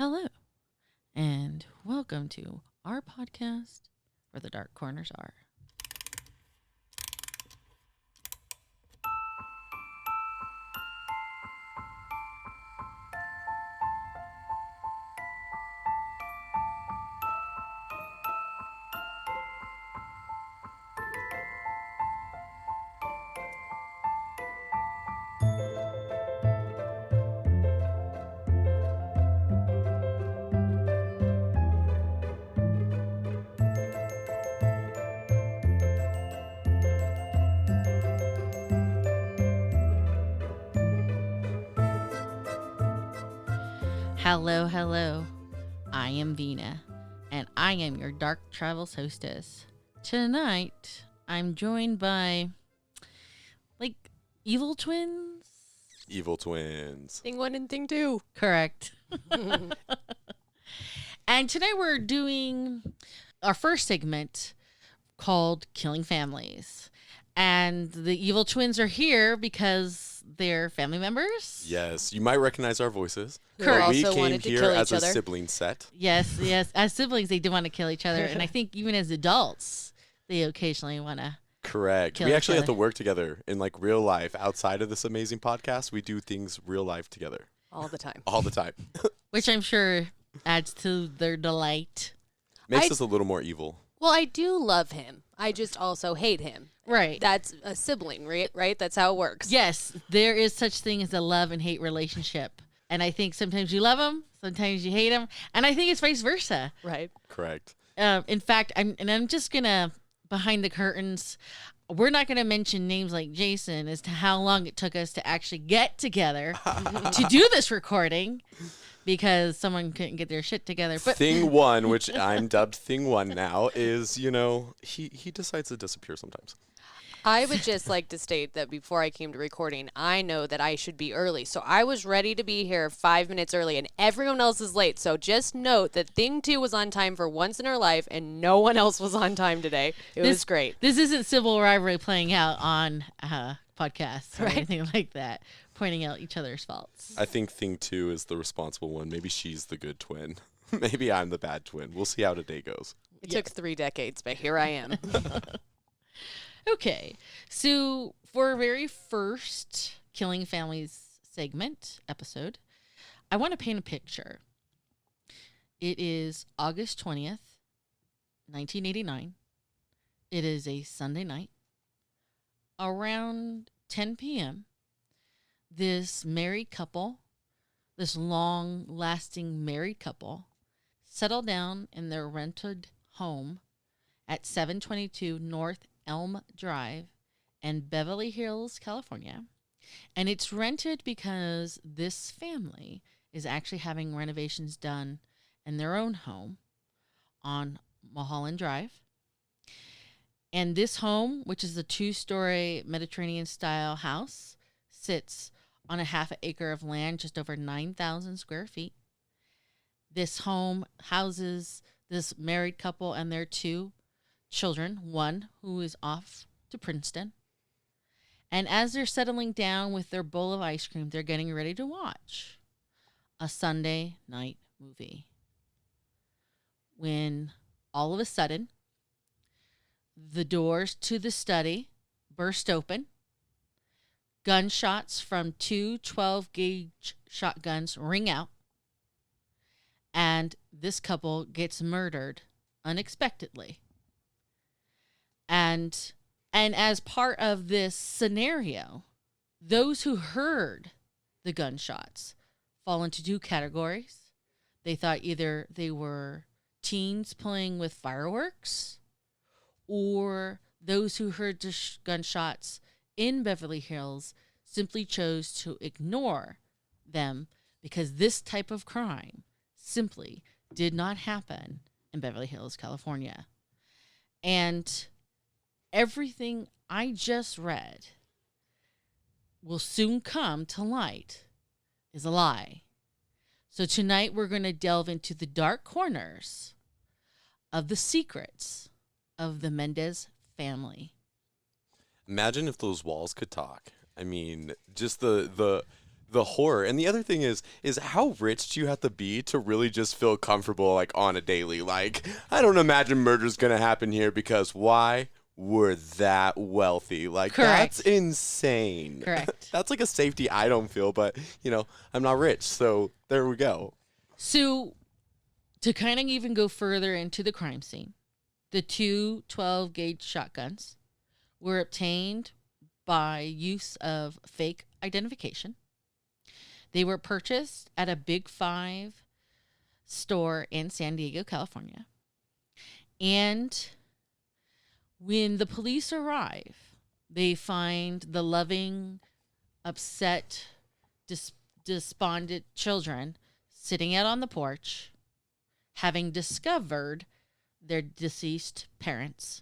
Hello, and welcome to our podcast where the dark corners are. Hello, hello. I am Vina, and I am your Dark Travels hostess. Tonight, I'm joined by, evil twins? Evil twins. Thing 1 and thing 2. Correct. And today we're doing our first segment called Killing Families. And the evil twins are here because they're family members. Yes, you might recognize our voices. Correct. But we Also came wanted to here kill as each a other. sibling set. Yes. As siblings, they do want to kill each other. And I think even as adults, they occasionally want to. Correct. Kill We each actually have other. to work together in real life. Outside of this amazing podcast, we do things real life together All the time. all the time. Which I'm sure adds to their delight. Makes I- us a little more evil. Well, I do love him. I just also hate him. Right. That's a sibling, right? That's how it works. Yes, there is such thing as a love and hate relationship. And I think sometimes you love them, sometimes you hate them. And I think it's vice versa. Right. Correct. In fact, I'm just going to, behind the curtains, we're not going to mention names like Jason as to how long it took us to actually get together to do this recording because someone couldn't get their shit together. But Thing one, which I'm dubbed Thing one now, is, he decides to disappear sometimes. I would just like to state that before I came to recording, I know that I should be early. So I was ready to be here 5 minutes early, and everyone else is late. So just note that thing 2 was on time for once in her life, and no one else was on time today. It was great. This isn't civil rivalry playing out on podcasts or Right. anything like that, pointing out each other's faults. I think Thing two is the responsible one. Maybe she's the good twin. Maybe I'm the bad twin. We'll see how today goes. It took 3 decades, but here I am. Okay, so for our very first Killing Families episode, I want to paint a picture. It is August 20th, 1989. It is a Sunday night. Around 10 p.m., this married couple, this long-lasting married couple, settled down in their rented home at 722 North Elm Drive in Beverly Hills, California. And it's rented because this family is actually having renovations done in their own home on Mulholland Drive. And this home, which is a 2-story Mediterranean-style house, sits on a half acre of land, just over 9,000 square feet. This home houses this married couple and their 2 children, one who is off to Princeton. And as they're settling down with their bowl of ice cream, they're getting ready to watch a Sunday night movie. When all of a sudden, the doors to the study burst open. Gunshots from 2 12-gauge shotguns ring out. And this couple gets murdered unexpectedly. And as part of this scenario, those who heard the gunshots fall into 2 categories. They thought either they were teens playing with fireworks, or those who heard the gunshots in Beverly Hills simply chose to ignore them because this type of crime simply did not happen in Beverly Hills, California. And everything I just read will soon come to light is a lie. So tonight we're going to delve into the dark corners of the secrets of the Mendez family. Imagine if those walls could talk. I mean, just the the horror. And the other thing is how rich do you have to be to really just feel comfortable like on a daily? Like, I don't imagine murder's gonna happen here because why? We're that wealthy. Like, Correct. that's insane. Correct. That's like a safety I don't feel, but I'm not rich, so there we go. So, to kind of even go further into the crime scene, the two 12-gauge shotguns were obtained by use of fake identification. They were purchased at a Big Five store in San Diego, California. And when the police arrive, they find the loving, upset, despondent children sitting out on the porch, having discovered their deceased parents.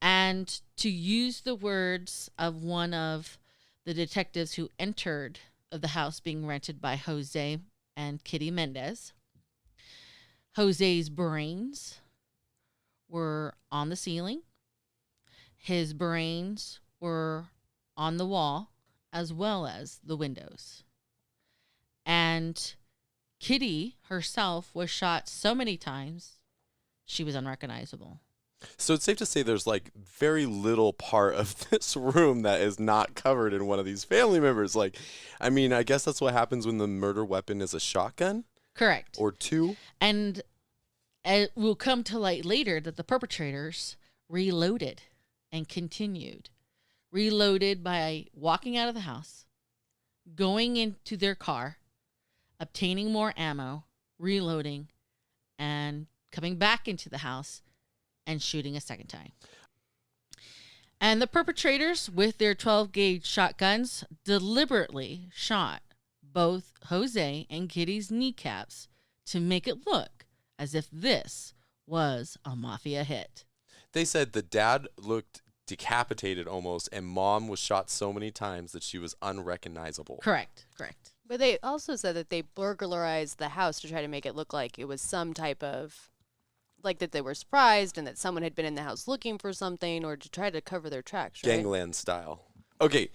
And to use the words of one of the detectives who entered the house being rented by Jose and Kitty Mendez, Jose's brains were on the ceiling. His brains were on the wall as well as the windows. And Kitty herself was shot so many times, she was unrecognizable. So it's safe to say there's like very little part of this room that is not covered in one of these family members. Like, I mean, I guess that's what happens when the murder weapon is a shotgun? Correct. Or two? And it will come to light later that the perpetrators reloaded and continued. Reloaded by walking out of the house, going into their car, obtaining more ammo, reloading, and coming back into the house and shooting a second time. And the perpetrators, with their 12-gauge shotguns, deliberately shot both Jose and Kitty's kneecaps to make it look as if this was a mafia hit. They said the dad looked decapitated almost, and mom was shot so many times that she was unrecognizable. Correct. But they also said that they burglarized the house to try to make it look like it was some type of, like that they were surprised and that someone had been in the house looking for something, or to try to cover their tracks, right? Gangland style. Okay,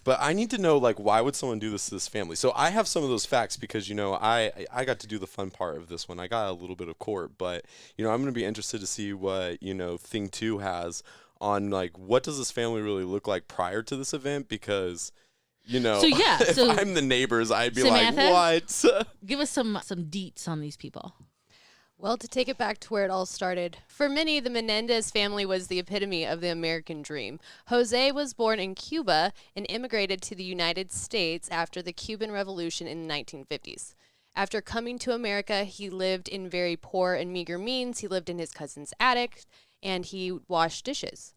but I need to know, like, why would someone do this to this family? So I have some of those facts because, I got to do the fun part of this one. I got a little bit of court, but, I'm going to be interested to see what, Thing 2 has on, like, what does this family really look like prior to this event? Because, if I'm the neighbors, I'd be Samantha, like, what? Give us some deets on these people. Well, to take it back to where it all started, for many, the Menendez family was the epitome of the American dream. Jose was born in Cuba and immigrated to the United States after the Cuban Revolution in the 1950s. After coming to America, he lived in very poor and meager means. He lived in his cousin's attic, and he washed dishes.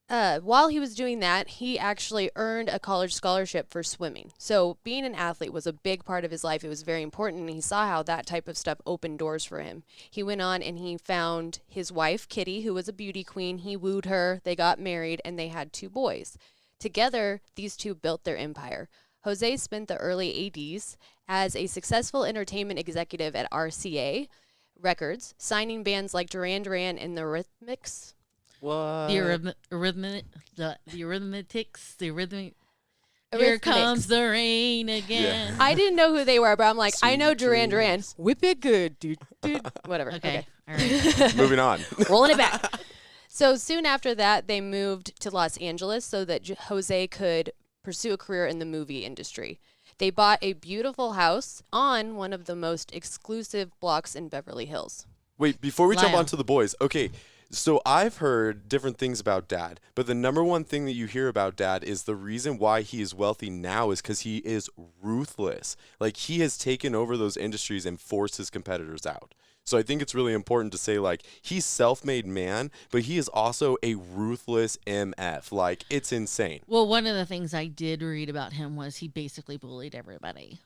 While he was doing that, he actually earned a college scholarship for swimming. So being an athlete was a big part of his life. It was very important, and he saw how that type of stuff opened doors for him. He went on and he found his wife, Kitty, who was a beauty queen. He wooed her, they got married, and they had 2 boys. Together, these two built their empire. Jose spent the early 80s as a successful entertainment executive at RCA Records, signing bands like Duran Duran and the Eurythmics. What? The Eurythmics. Here comes the rain again. Yeah. I didn't know who they were, but I'm like, I Sweet know Duran Duran. dreams. Whip it good, dude. Whatever. Okay. All right. Moving on. Rolling it back. So soon after that, they moved to Los Angeles so that Jose could pursue a career in the movie industry. They bought a beautiful house on one of the most exclusive blocks in Beverly Hills. Wait, before we jump Lyle. onto the boys, okay, so I've heard different things about Dad, but the number one thing that you hear about Dad is the reason why he is wealthy now is because he is ruthless. Like, he has taken over those industries and forced his competitors out. So I think it's really important to say, like, he's self-made man, but he is also a ruthless MF. Like, it's insane. Well, one of the things I did read about him was he basically bullied everybody,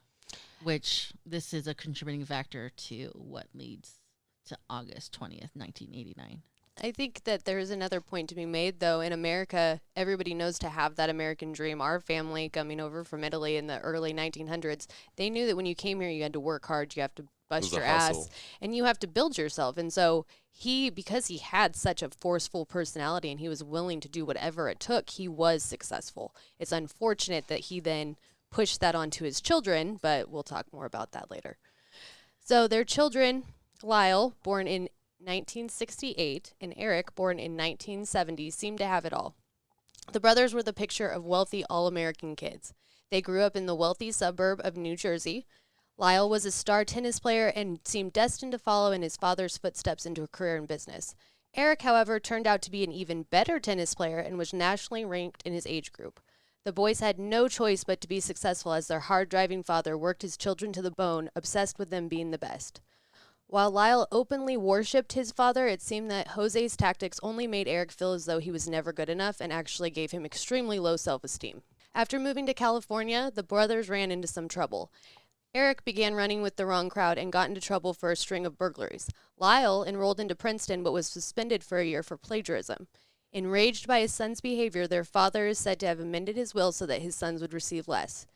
which this is a contributing factor to what leads to August 20th, 1989. I think that there's another point to be made, though. In America, everybody knows to have that American dream. Our family coming over from Italy in the early 1900s, they knew that when you came here, you had to work hard, you have to bust your ass, and you have to build yourself. And so because he had such a forceful personality and he was willing to do whatever it took, he was successful. It's unfortunate that he then pushed that onto his children, but we'll talk more about that later. So their children, Lyle, born in 1968, and Eric, born in 1970, seemed to have it all. The brothers were the picture of wealthy all-American kids. They grew up in the wealthy suburb of New Jersey. Lyle was a star tennis player and seemed destined to follow in his father's footsteps into a career in business. Eric, however, turned out to be an even better tennis player and was nationally ranked in his age group. The boys had no choice but to be successful as their hard-driving father worked his children to the bone, obsessed with them being the best. While Lyle openly worshipped his father, it seemed that Jose's tactics only made Eric feel as though he was never good enough and actually gave him extremely low self-esteem. After moving to California, the brothers ran into some trouble. Eric began running with the wrong crowd and got into trouble for a string of burglaries. Lyle enrolled into Princeton but was suspended for a year for plagiarism. Enraged by his son's behavior, their father is said to have amended his will so that his sons would receive less.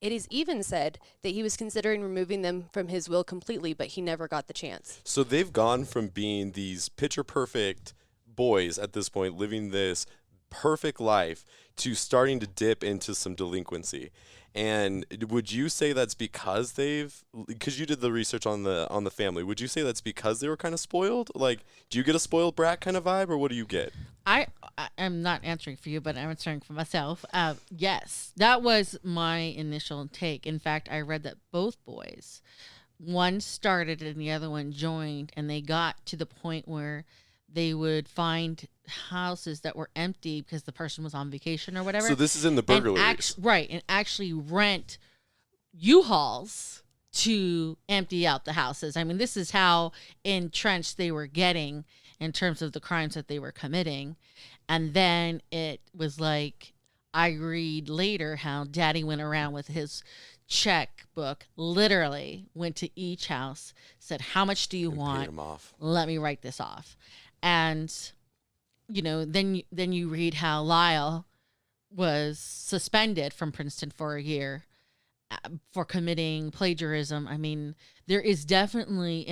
It is even said that he was considering removing them from his will completely, but he never got the chance. So they've gone from being these picture-perfect boys at this point, living this perfect life, to starting to dip into some delinquency. And would you say that's because because you did the research on the family, would you say that's because they were kind of spoiled? Like, do you get a spoiled brat kind of vibe, or what do you get? I'm not answering for you, but I'm answering for myself. Yes, that was my initial take. In fact, I read that both boys, one started and the other one joined, and they got to the point where they would find houses that were empty because the person was on vacation or whatever. So this is in the burglaries. And actually rent U-Hauls to empty out the houses. I mean, this is how entrenched they were getting in terms of the crimes that they were committing. And then it was like, I read later how Daddy went around with his checkbook, literally went to each house, said, how much do you want? Paid them off. Let me write this off. And, then you read how Lyle was suspended from Princeton for a year for committing plagiarism. I mean, there is definitely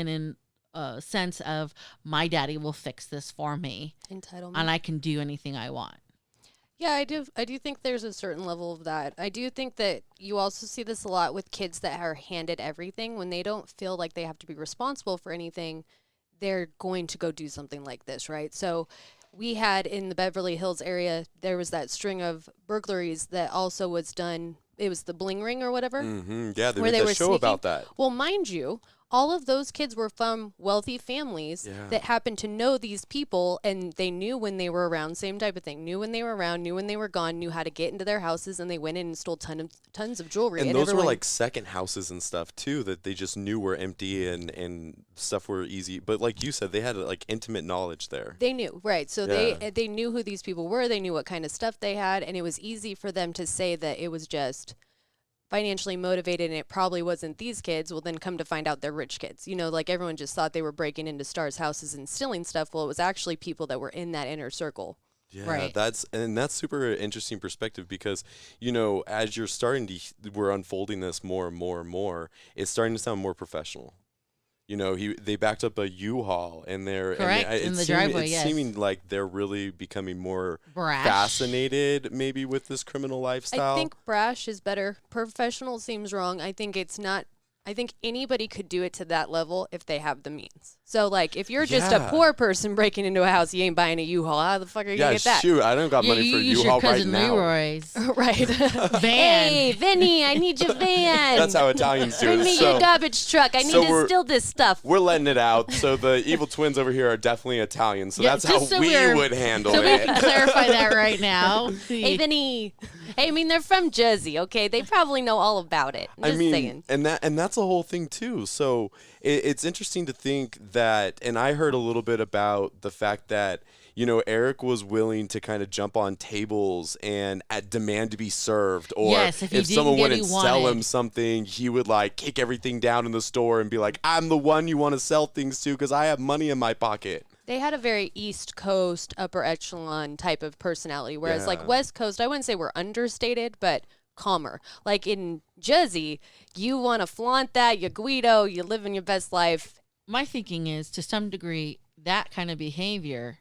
a sense of, my daddy will fix this for me. Entitlement. And I can do anything I want. Yeah, I do think there's a certain level of that. I do think that you also see this a lot with kids that are handed everything. When they don't feel like they have to be responsible for anything, they're going to go do something like this, right? So we had in the Beverly Hills area, there was that string of burglaries that also was done. It was the Bling Ring or whatever. Mm-hmm. Yeah, where they were show sneaking. About that. Well, mind you, all of those kids were from wealthy families that happened to know these people, and they knew when they were around, same type of thing, knew when they were around, knew when they were gone, knew how to get into their houses, and they went in and stole tons of jewelry. And those were like second houses and stuff too that they just knew were empty and stuff were easy. But like you said, they had like intimate knowledge there. They knew, right. So they knew who these people were, they knew what kind of stuff they had, and it was easy for them to say that it was just financially motivated and it probably wasn't these kids. Well, then come to find out they're rich kids. Like everyone just thought they were breaking into stars' houses and stealing stuff. Well, it was actually people that were in that inner circle. Yeah, right. That's super interesting perspective because, as you're we're unfolding this more and more and more, it's starting to sound more professional. They backed up a U-Haul and they're correct in the driveway. It's yes. seeming like they're really becoming more brash, fascinated, maybe with this criminal lifestyle. I think brash is better. Professional seems wrong. I think it's not. I think anybody could do it to that level if they have the means. So, like, if you're just a poor person breaking into a house, you ain't buying a U-Haul. How the fuck are you going to get that? Shoot, I don't got money for a U-Haul right now. Leroy's right. van. Hey, Vinny, I need your van. That's how Italians do it. Bring me your garbage truck. I need to steal this stuff. We're letting it out. So the evil twins over here are definitely Italian. So that's how we would handle it. So we can clarify that right now. Hey, Vinny. Hey, I mean, they're from Jersey, okay? They probably know all about it. I'm just saying. And that's the whole thing, too. So it's interesting to think that, and I heard a little bit about the fact that, Eric was willing to kind of jump on tables and demand to be served. Or if someone wouldn't sell him something, he would like kick everything down in the store and be like, I'm the one you want to sell things to because I have money in my pocket. They had a very East Coast, upper echelon type of personality, whereas like West Coast, I wouldn't say we're understated, but calmer. Like in Jersey, you want to flaunt that, you're Guido, you're living your best life. My thinking is, to some degree, that kind of behavior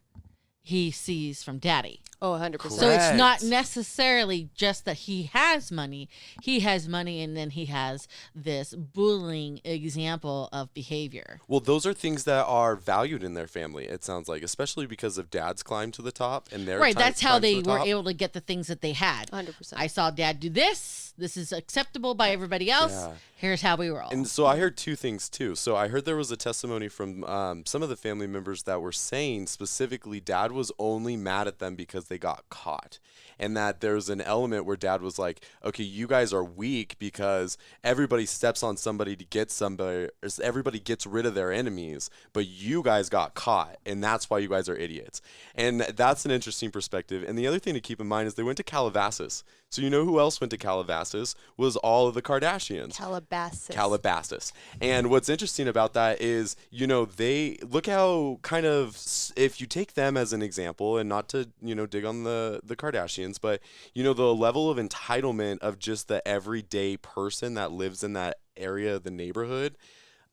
he sees from Daddy. Oh, 100%. So it's not Correct. necessarily just that he has money. He has money, and then he has this bullying example of behavior. Well, those are things that are valued in their family, it sounds like, especially because of Dad's climb to the top and their Right, that's how climb to they the were top. able to get the things that they had. 100%. I saw Dad do this. This is acceptable by everybody else. Yeah. Here's how we roll. And so I heard two things too. So I heard there was a testimony from some of the family members that were saying specifically Dad was only mad at them because they got caught. And that there's an element where Dad was like, okay, you guys are weak because everybody steps on somebody to get somebody, or everybody gets rid of their enemies, but you guys got caught, and that's why you guys are idiots. And that's an interesting perspective. And the other thing to keep in mind is they went to Calabasas. So you know who else went to Calabasas was all of the Kardashians. Calabasas. And what's interesting about that is, you know, they look how kind of, if you take them as an example, and not to, you know, dig on the Kardashians, but, you know, the level of entitlement of just the everyday person that lives in that area of the neighborhood.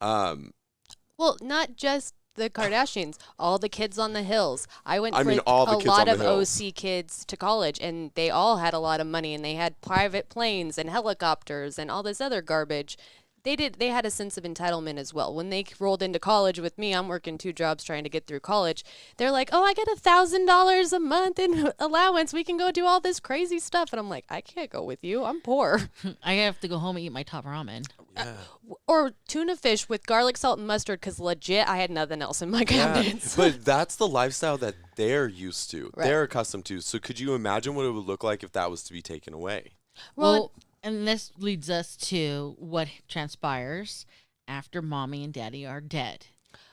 Well, not just the Kardashians, all the kids on the hills. I went I mean, with all the a kids lot on of the hills. OC kids to college, and they all had a lot of money, and they had private planes and helicopters and all this other garbage. They had a sense of entitlement as well. When they rolled into college with me, I'm working 2 jobs trying to get through college. They're like, "Oh, I get $1,000 a month in allowance. We can go do all this crazy stuff." And I'm like, "I can't go with you. I'm poor." I have to go home and eat my top ramen. Yeah. Or tuna fish with garlic, salt, and mustard, because legit, I had nothing else in my cabinets. But that's the lifestyle that they're used to. Right. They're accustomed to. So could you imagine what it would look like if that was to be taken away? Well, and this leads us to what transpires after Mommy and Daddy are dead.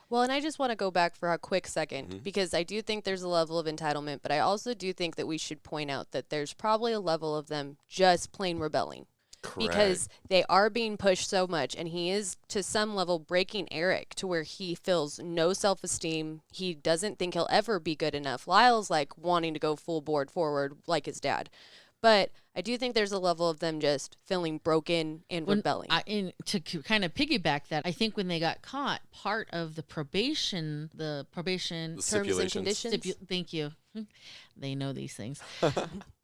Well, and I just want to go back for a quick second Mm-hmm. because I do think there's a level of entitlement, but I also do think that we should point out that there's probably a level of them just plain rebelling. Because they are being pushed so much, and he is to some level breaking Eric to where he feels no self-esteem. He doesn't think he'll ever be good enough. Lyle's like wanting to go full board forward like his dad. But I do think there's a level of them just feeling broken and rebelling. To kind of piggyback that, I think when they got caught, part of the probation The Terms and stipulations. conditions. Thank you. They know these things.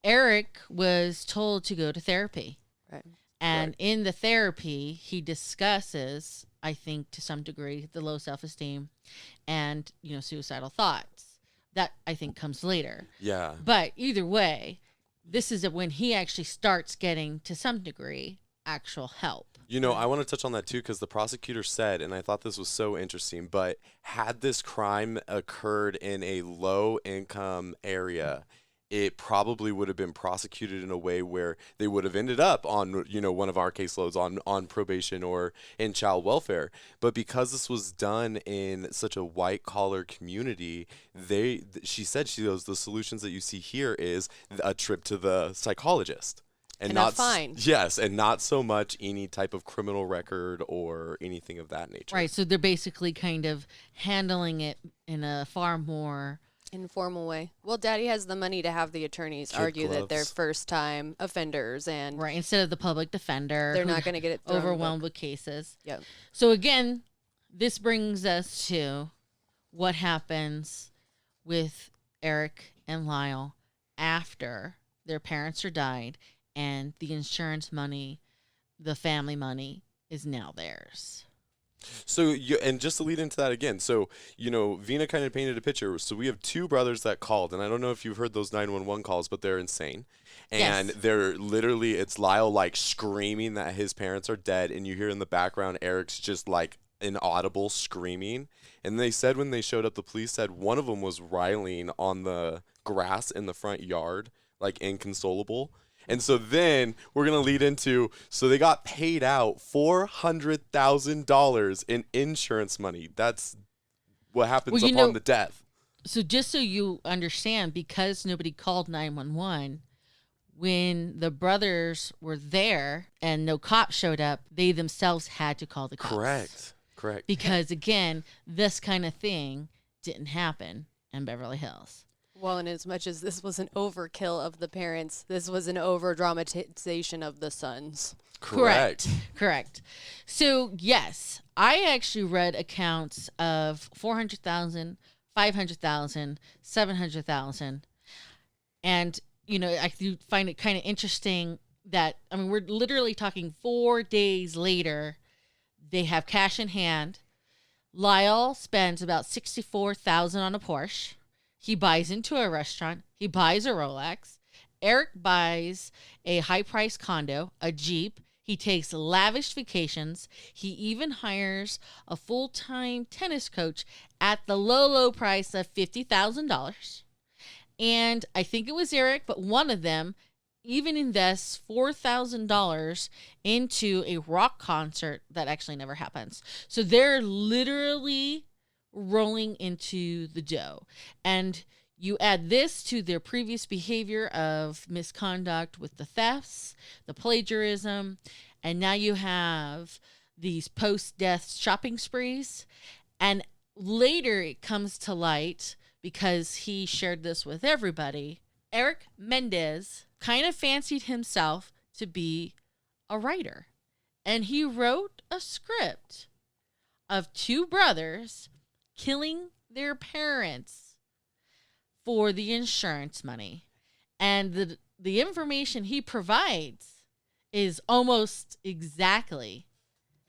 Eric was told to go to therapy. Right. And Right. in the therapy, he discusses, I think, to some degree, the low self-esteem and, you know, suicidal thoughts. That, I think, comes later. Yeah. But either way, this is when he actually starts getting, to some degree, actual help. You know, I want to touch on that too because the prosecutor said, and I thought this was so interesting, but had this crime occurred in a low income area, it probably would have been prosecuted in a way where they would have ended up on, you know, one of our caseloads on probation or in child welfare. But because this was done in such a white collar community, she goes, the solutions that you see here is a trip to the psychologist. And a fine. Yes, and not so much any type of criminal record or anything of that nature. Right. So they're basically kind of handling it in a far more Informal way. Well, Daddy has the money to have the attorneys Kid argue that they're gloves. first-time offenders, and right instead of the public defender. they're who not going to get it thrown in the overwhelmed book. with cases. Yep. So again, this brings us to what happens with Eric and Lyle after their parents are died and the insurance money, the family money, is now theirs. So, and just to lead into that again, so, you know, Vina kind of painted a picture. So we have 2 brothers that called, and I don't know if you've heard those 911 calls, but they're insane. And Yes. they're literally, it's Lyle like screaming that his parents are dead, and you hear in the background Eric's just like inaudible screaming. And they said when they showed up, the police said one of them was riling on the grass in the front yard, like inconsolable. And so then we're going to lead into, so they got paid out $400,000 in insurance money. That's what happens Well, you upon know- the death. So just so you understand, because nobody called 911, when the brothers were there and no cops showed up, they themselves had to call the cops. Correct. Because again, this kind of thing didn't happen in Beverly Hills. Well, and as much as this was an overkill of the parents, this was an over-dramatization of the sons. Correct. So, yes, I actually read accounts of 400,000, 500,000, 700,000. And, I do find it kind of interesting that, we're literally talking 4 days later, they have cash in hand. Lyle spends about $64,000 on a Porsche. He buys into a restaurant. He buys a Rolex. Eric buys a high-priced condo, a Jeep. He takes lavish vacations. He even hires a full-time tennis coach at the low, low price of $50,000. And I think it was Eric, but one of them even invests $4,000 into a rock concert that actually never happens. So they're literally rolling into the dough. And you add this to their previous behavior of misconduct with the thefts, the plagiarism, and now you have these post-death shopping sprees. And later it comes to light, because he shared this with everybody, Eric Mendez kind of fancied himself to be a writer. And he wrote a script of 2 brothers killing their parents for the insurance money. And the information he provides is almost exactly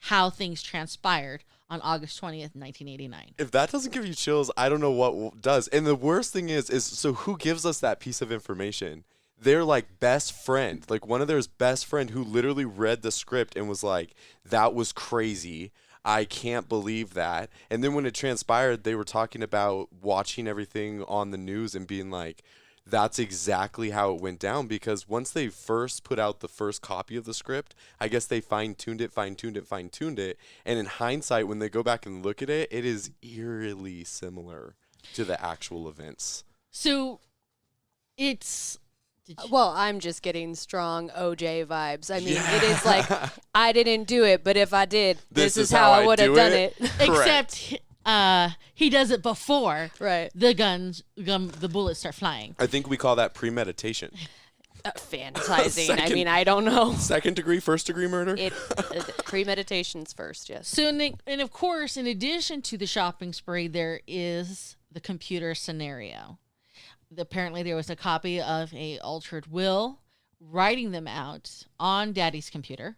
how things transpired on August 20th, 1989. If that doesn't give you chills, I don't know what does. And the worst thing is so who gives us that piece of information? Their like best friend, like one of their best friend who literally read the script and was like, that was crazy. I can't believe that. And then when it transpired, they were talking about watching everything on the news and being like, that's exactly how it went down, because once they first put out the first copy of the script, I guess they fine-tuned it. And in hindsight, when they go back and look at it, it is eerily similar to the actual events. So it's... Well, I'm just getting strong OJ vibes. I mean, It is like, I didn't do it, but if I did, this is how I would have done it. Except he does it before the bullets start flying. I think we call that premeditation. Fantasizing. I don't know. Second degree, first degree murder? Premeditation's first, yes. So, and of course, in addition to the shopping spree, there is the computer scenario. Apparently, there was a copy of a altered will, writing them out on Daddy's computer,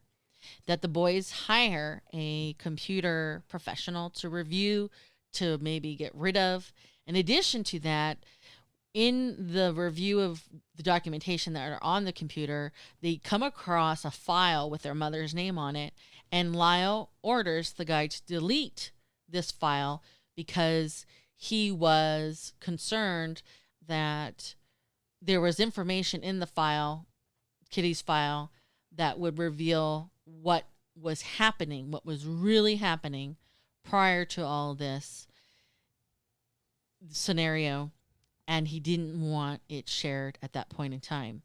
that the boys hire a computer professional to review, to maybe get rid of. In addition to that, in the review of the documentation that are on the computer, they come across a file with their mother's name on it, and Lyle orders the guy to delete this file because he was concerned that there was information in the file, Kitty's file, that would reveal what was happening, what was really happening prior to all this scenario, and he didn't want it shared at that point in time.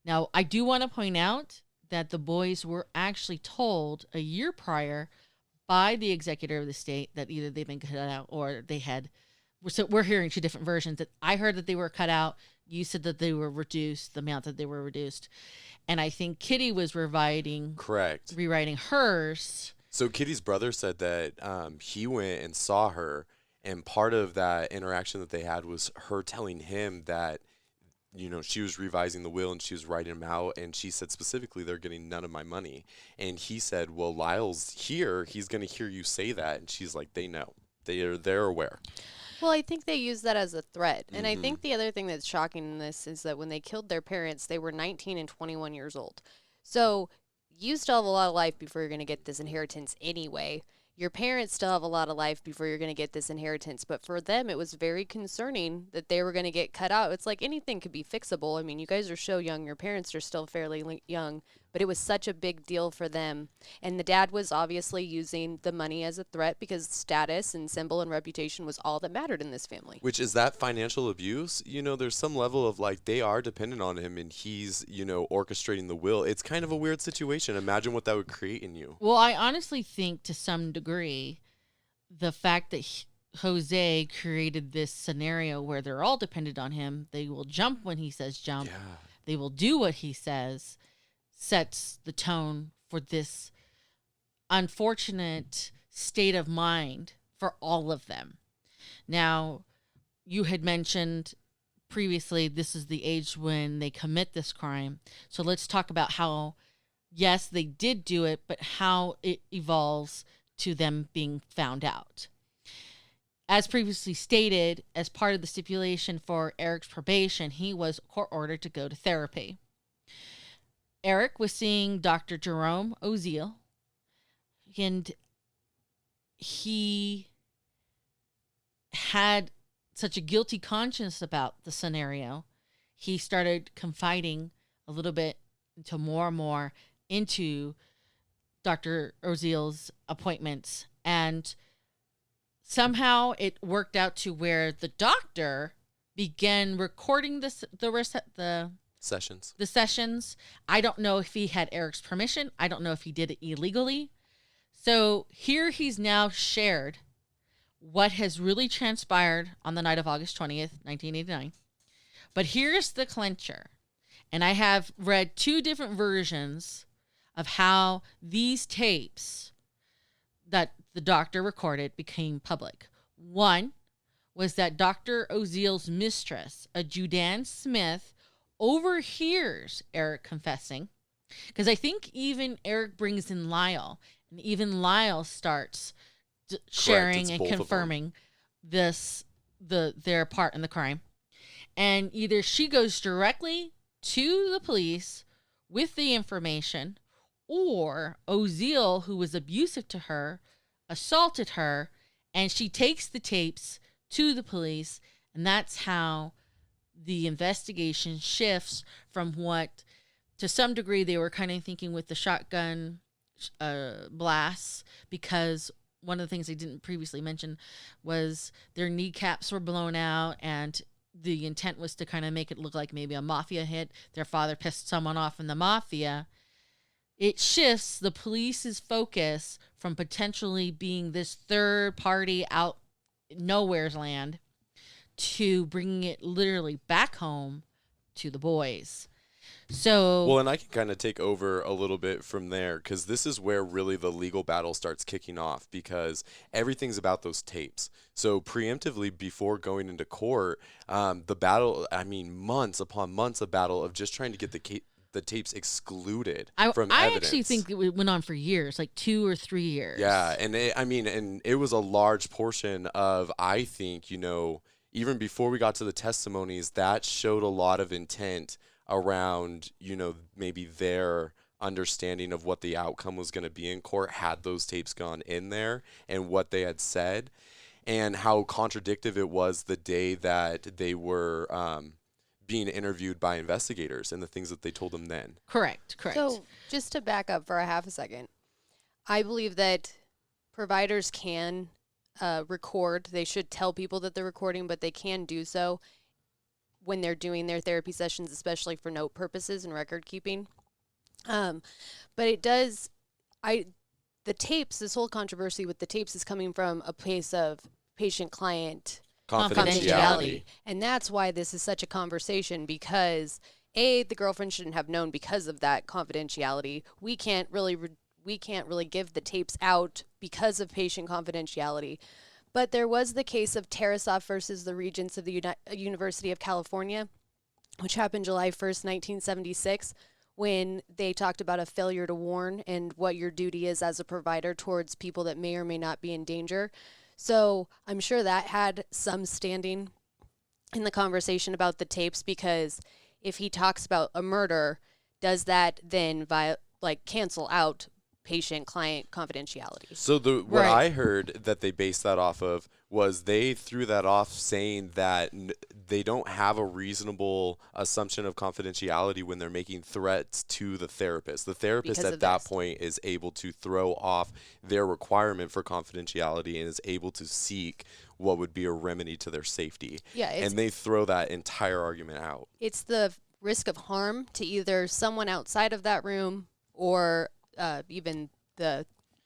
Now, I do want to point out that the boys were actually told a year prior by the executor of the state that either they've been cut out or they had... So we're hearing 2 different versions. That I heard that they were cut out. You said that they were reduced, the amount that they were reduced. And I think Kitty was rewriting hers. So Kitty's brother said that he went and saw her, and part of that interaction that they had was her telling him that, she was revising the will and she was writing them out, and she said specifically, they're getting none of my money. And he said, well, Lyle's here. He's going to hear you say that. And she's like, they know. They're aware. Well, I think they use that as a threat. And I think the other thing that's shocking in this is that when they killed their parents, they were 19 and 21 years old. So you still have a lot of life before you're going to get this inheritance anyway. Your parents still have a lot of life before you're going to get this inheritance. But for them, it was very concerning that they were going to get cut out. It's like anything could be fixable. I mean, you guys are so young. Your parents are still fairly young. But it was such a big deal for them. And the dad was obviously using the money as a threat because status and symbol and reputation was all that mattered in this family. Which is that financial abuse? There's some level of like they are dependent on him and he's, orchestrating the will. It's kind of a weird situation. Imagine what that would create in you. Well, I honestly think to some degree, the fact that Jose created this scenario where they're all dependent on him, they will jump when he says jump. Yeah. They will do what he says, sets the tone for this unfortunate state of mind for all of them. Now, you had mentioned previously, this is the age when they commit this crime. So let's talk about how, yes, they did do it, but how it evolves to them being found out. As previously stated, as part of the stipulation for Eric's probation, he was court ordered to go to therapy. Eric was seeing Dr. Jerome Oziel, and he had such a guilty conscience about the scenario. He started confiding a little bit into more and more into Dr. Oziel's appointments, and somehow it worked out to where the doctor began recording the sessions. I don't know if he had Eric's permission. I don't know if he did it illegally. So here he's now shared what has really transpired on the night of August 20th, 1989. But here's the clincher. And I have read two different versions of how these tapes that the doctor recorded became public. One was that Dr. Oziel's mistress, a Judan Smith, overhears Eric confessing. Because I think even Eric brings in Lyle, and even Lyle starts sharing and confirming their part in the crime. And either she goes directly to the police with the information, or Oziel, who was abusive to her, assaulted her, and she takes the tapes to the police, and that's how the investigation shifts from what, to some degree, they were kind of thinking with the shotgun blasts, because one of the things they didn't previously mention was their kneecaps were blown out, and the intent was to kind of make it look like maybe a mafia hit. Their father pissed someone off in the mafia. It shifts the police's focus from potentially being this third party out nowhere's land to bringing it literally back home to the boys. So well, and I can kind of take over a little bit from there, because this is where really the legal battle starts kicking off, because everything's about those tapes. So preemptively, before going into court, the battle, I mean, months upon months of battle of just trying to get the tapes excluded from evidence. I actually think it went on for years, like 2 or 3 years. Yeah, and it was a large portion of, I think, even before we got to the testimonies, that showed a lot of intent around, maybe their understanding of what the outcome was going to be in court had those tapes gone in there, and what they had said, and how contradictory it was the day that they were being interviewed by investigators and the things that they told them then. Correct. So just to back up for a half a second, I believe that providers can record. They should tell people that they're recording, but they can do so when they're doing their therapy sessions, especially for note purposes and record keeping. But it does, the tapes, this whole controversy with the tapes is coming from a place of patient-client confidentiality. And that's why this is such a conversation, because the girlfriend shouldn't have known because of that confidentiality. We can't really give the tapes out because of patient confidentiality. But there was the case of Tarasoff versus the Regents of the University of California, which happened July 1st, 1976, when they talked about a failure to warn and what your duty is as a provider towards people that may or may not be in danger. So I'm sure that had some standing in the conversation about the tapes, because if he talks about a murder, does that then cancel out patient-client confidentiality? So what I heard that they based that off of was they threw that off saying that they don't have a reasonable assumption of confidentiality when they're making threats to the therapist. The therapist at that point is able to throw off their requirement for confidentiality and is able to seek what would be a remedy to their safety. Yeah, and they throw that entire argument out. It's the risk of harm to either someone outside of that room or even the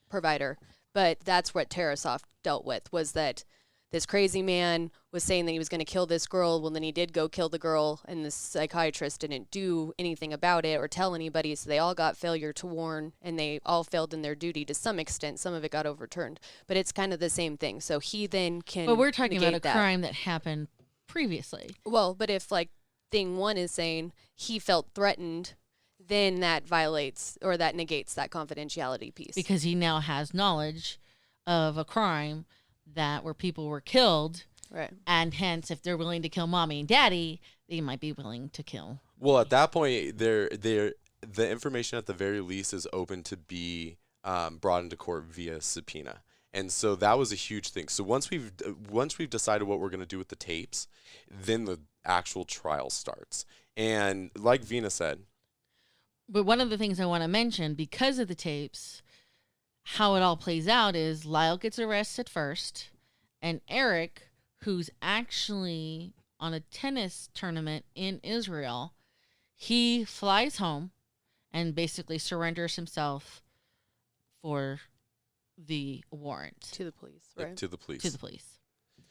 provider. But that's what Tarasoff dealt with, was that this crazy man was saying that he was going to kill this girl. Well, then he did go kill the girl, and the psychiatrist didn't do anything about it or tell anybody, so they all got failure to warn, and they all failed in their duty to some extent. Some of it got overturned. But it's kind of the same thing. So he then can But we're talking about a crime that happened previously. Well, but if like thing one is saying he felt threatened, then that violates or that negates that confidentiality piece. Because he now has knowledge of a crime that where people were killed. Right. And hence, if they're willing to kill mommy and daddy, they might be willing to kill. Well, at that point, the information at the very least is open to be brought into court via subpoena. And so that was a huge thing. So once we've decided what we're going to do with the tapes, then the actual trial starts. And like Vina said, but one of the things I want to mention, because of the tapes, how it all plays out is Lyle gets arrested first, and Eric, who's actually on a tennis tournament in Israel, he flies home and basically surrenders himself for the warrant. To the police, right? To the police. To the police.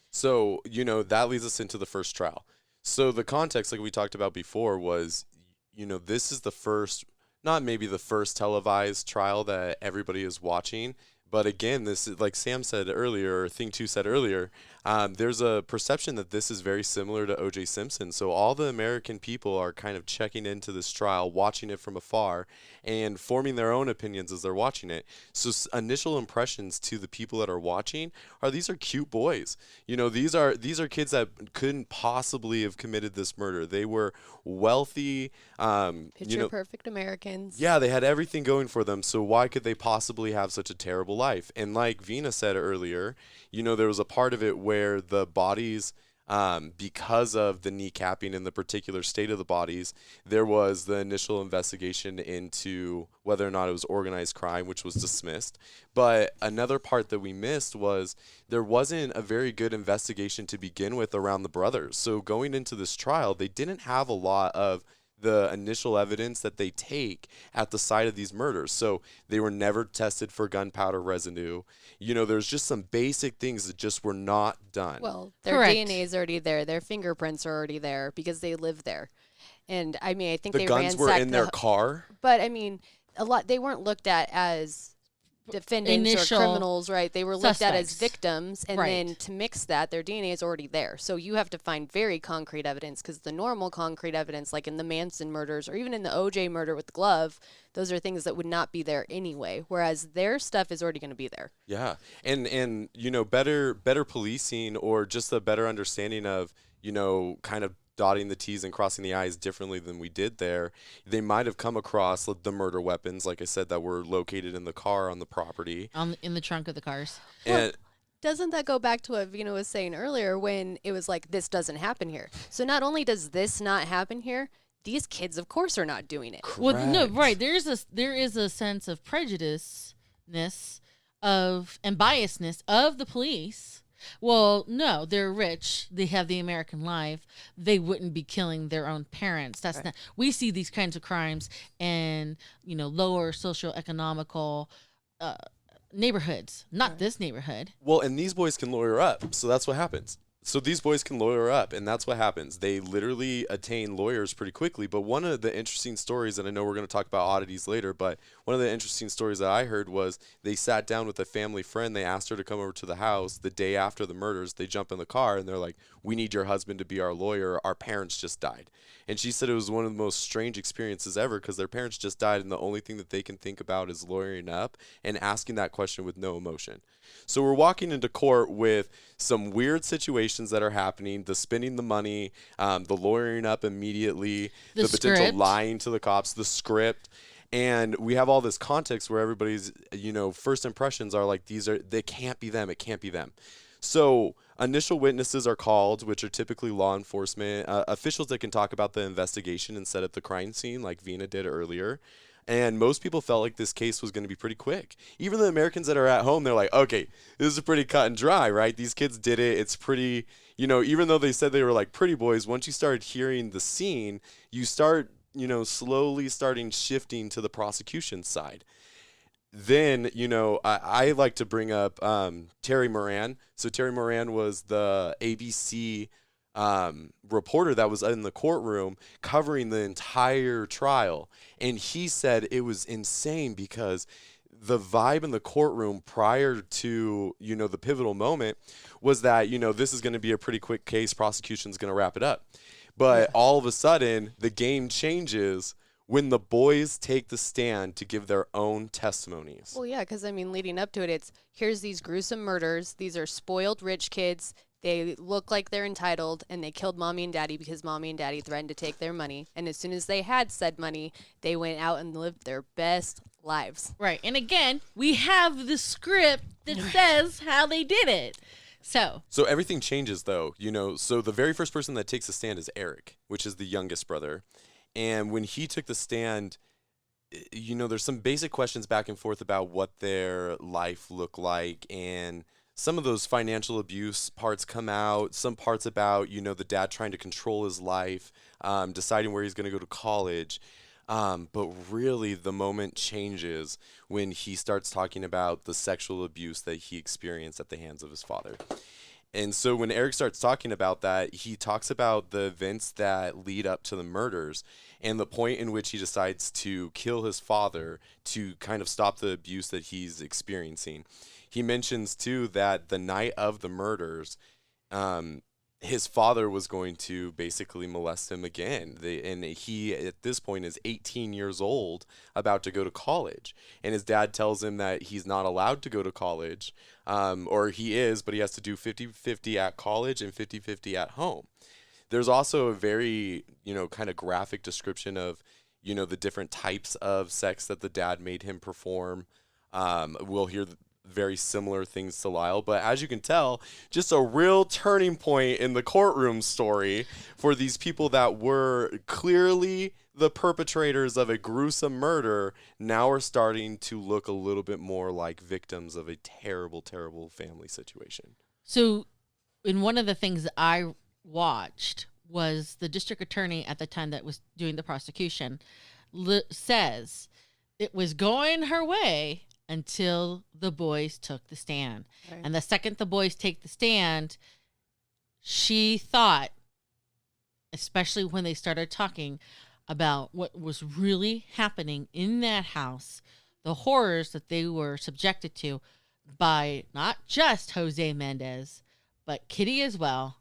So, that leads us into the first trial. So the context, like we talked about before, was, this is the first, not maybe the first televised trial that everybody is watching. But again, this is like Sam said earlier, or Thing 2 said earlier, there's a perception that this is very similar to O.J. Simpson. So all the American people are kind of checking into this trial, watching it from afar, and forming their own opinions as they're watching it. So initial impressions to the people that are watching are these are cute boys. These are kids that couldn't possibly have committed this murder. They were wealthy. Picture perfect Americans. Yeah, they had everything going for them. So why could they possibly have such a terrible life? And like Vina said earlier, there was a part of it where the bodies, because of the kneecapping and the particular state of the bodies, there was the initial investigation into whether or not it was organized crime, which was dismissed. But another part that we missed was there wasn't a very good investigation to begin with around the brothers. So going into this trial, they didn't have a lot of the initial evidence that they take at the site of these murders. So they were never tested for gunpowder residue. There's just some basic things that just were not done. Well, their Correct. DNA is already there. Their fingerprints are already there because they live there. And I mean, I think the they guns were ransacked in their car. But I mean, they weren't looked at as defendants Initial or criminals, right? They were looked at as suspects. victims, and Right. then to mix that, their DNA is already there. So you have to find very concrete evidence, because the normal concrete evidence, like in the Manson murders or even in the OJ murder with the glove, those are things that would not be there anyway, whereas their stuff is already going to be there. Yeah. And better policing, or just a better understanding of, kind of dotting the T's and crossing the I's differently than we did there. They might have come across the murder weapons, like I said, that were located in the car on the property. In the trunk of the cars. And Doesn't that go back to what Vina was saying earlier when it was like, this doesn't happen here? So not only does this not happen here, these kids, of course, are not doing it. Well, no, correct. right. There is a sense of prejudiceness and biasness of the police. Well, no, they're rich. They have the American life. They wouldn't be killing their own parents. That's Right. not. We see these kinds of crimes in lower socioeconomical neighborhoods. Not this neighborhood. Well, and these boys can lawyer up, so that's what happens. So these boys can lawyer up, and that's what happens. They literally attain lawyers pretty quickly. But one of the interesting stories, and I know we're going to talk about oddities later, but one of the interesting stories that I heard was they sat down with a family friend. They asked her to come over to the house the day after the murders. They jump in the car, and they're like, "We need your husband to be our lawyer. Our parents just died." And she said it was one of the most strange experiences ever, because their parents just died, and the only thing that they can think about is lawyering up and asking that question with no emotion. So we're walking into court with some weird situations that are happening, the spending the money, the lawyering up immediately, The potential script. lying to the cops, the script. And we have all this context where everybody's, first impressions are like, they can't be them. It can't be them. So initial witnesses are called, which are typically law enforcement, officials that can talk about the investigation and set up the crime scene, like Vina did earlier. And most people felt like this case was going to be pretty quick. Even the Americans that are at home, they're like, okay, this is pretty cut and dry, right? These kids did it. It's pretty, even though they said they were like pretty boys, once you started hearing the scene, you start, slowly starting shifting to the prosecution side. Then, I like to bring up Terry Moran. So Terry Moran was the ABC reporter that was in the courtroom covering the entire trial. And he said it was insane because the vibe in the courtroom prior to, the pivotal moment was that, this is going to be a pretty quick case. Prosecution's going to wrap it up. But all of a sudden, the game changes when the boys take the stand to give their own testimonies. Well, yeah, because, leading up to it, here's these gruesome murders. These are spoiled rich kids. They look like they're entitled, and they killed mommy and daddy because mommy and daddy threatened to take their money. And as soon as they had said money, they went out and lived their best lives. Right. And again, we have the script that says how they did it. So everything changes, though. So the very first person that takes the stand is Eric, which is the youngest brother. And when he took the stand, there's some basic questions back and forth about what their life looked like, and some of those financial abuse parts come out, some parts about, the dad trying to control his life, deciding where he's going to go to college. But really the moment changes when he starts talking about the sexual abuse that he experienced at the hands of his father. And so when Eric starts talking about that, he talks about the events that lead up to the murders and the point in which he decides to kill his father to kind of stop the abuse that he's experiencing. He mentions, too, that the night of the murders, his father was going to basically molest him again. And he, at this point, is 18 years old, about to go to college. And his dad tells him that he's not allowed to go to college, or he is, but he has to do 50-50 at college and 50-50 at home. There's also a very, kind of graphic description of, the different types of sex that the dad made him perform. We'll hear very similar things to Lyle, but as you can tell, just a real turning point in the courtroom story for these people that were clearly the perpetrators of a gruesome murder now are starting to look a little bit more like victims of a terrible, terrible family situation. So, in one of the things that I watched was the district attorney at the time that was doing the prosecution says it was going her way until the boys took the stand. Right. And the second the boys take the stand, she thought, especially when they started talking about what was really happening in that house, the horrors that they were subjected to by not just Jose Mendez, but Kitty as well,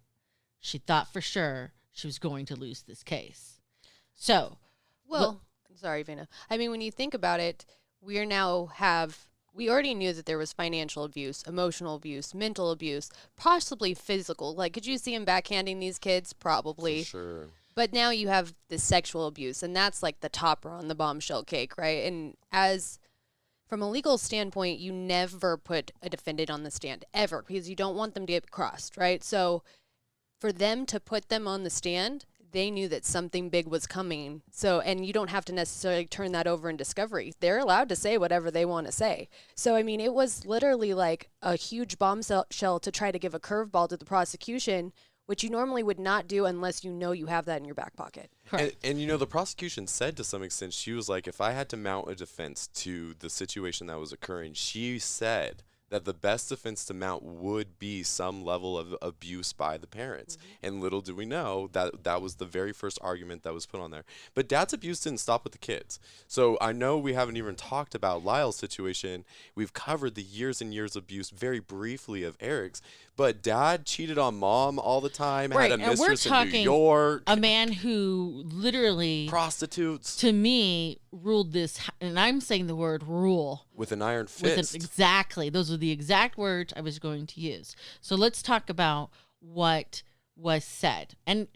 she thought for sure she was going to lose this case. So, sorry, Vina. When you think about it, we already knew that there was financial abuse, emotional abuse, mental abuse, possibly physical. Like, could you see him backhanding these kids? Probably. For sure. But now you have the sexual abuse, and that's like the topper on the bombshell cake, right? And from a legal standpoint, you never put a defendant on the stand, ever, because you don't want them to get crossed, right? So for them to put them on the stand, they knew that something big was coming. So, and you don't have to necessarily turn that over in discovery. They're allowed to say whatever they want to say. So, it was literally like a huge bombshell to try to give a curveball to the prosecution, which you normally would not do unless you know you have that in your back pocket. And the prosecution said to some extent, she was like, if I had to mount a defense to the situation that was occurring, she said that the best defense to mount would be some level of abuse by the parents. Mm-hmm. And little did we know that was the very first argument that was put on there. But dad's abuse didn't stop with the kids. So I know we haven't even talked about Lyle's situation. We've covered the years and years of abuse very briefly of Eric's. But dad cheated on mom all the time, right. had a mistress in New York. A man who literally... prostitutes. To me, ruled this, and I'm saying the word rule. With an iron fist. Exactly. Those are the exact words I was going to use. So let's talk about what was said. And,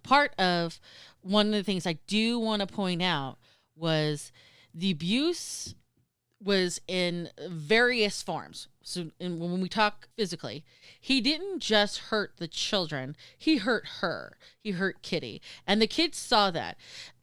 part of one of the things I do want to point out was the abuse was in various forms. So when we talk physically, he didn't just hurt the children. He hurt her. He hurt Kitty. And the kids saw that.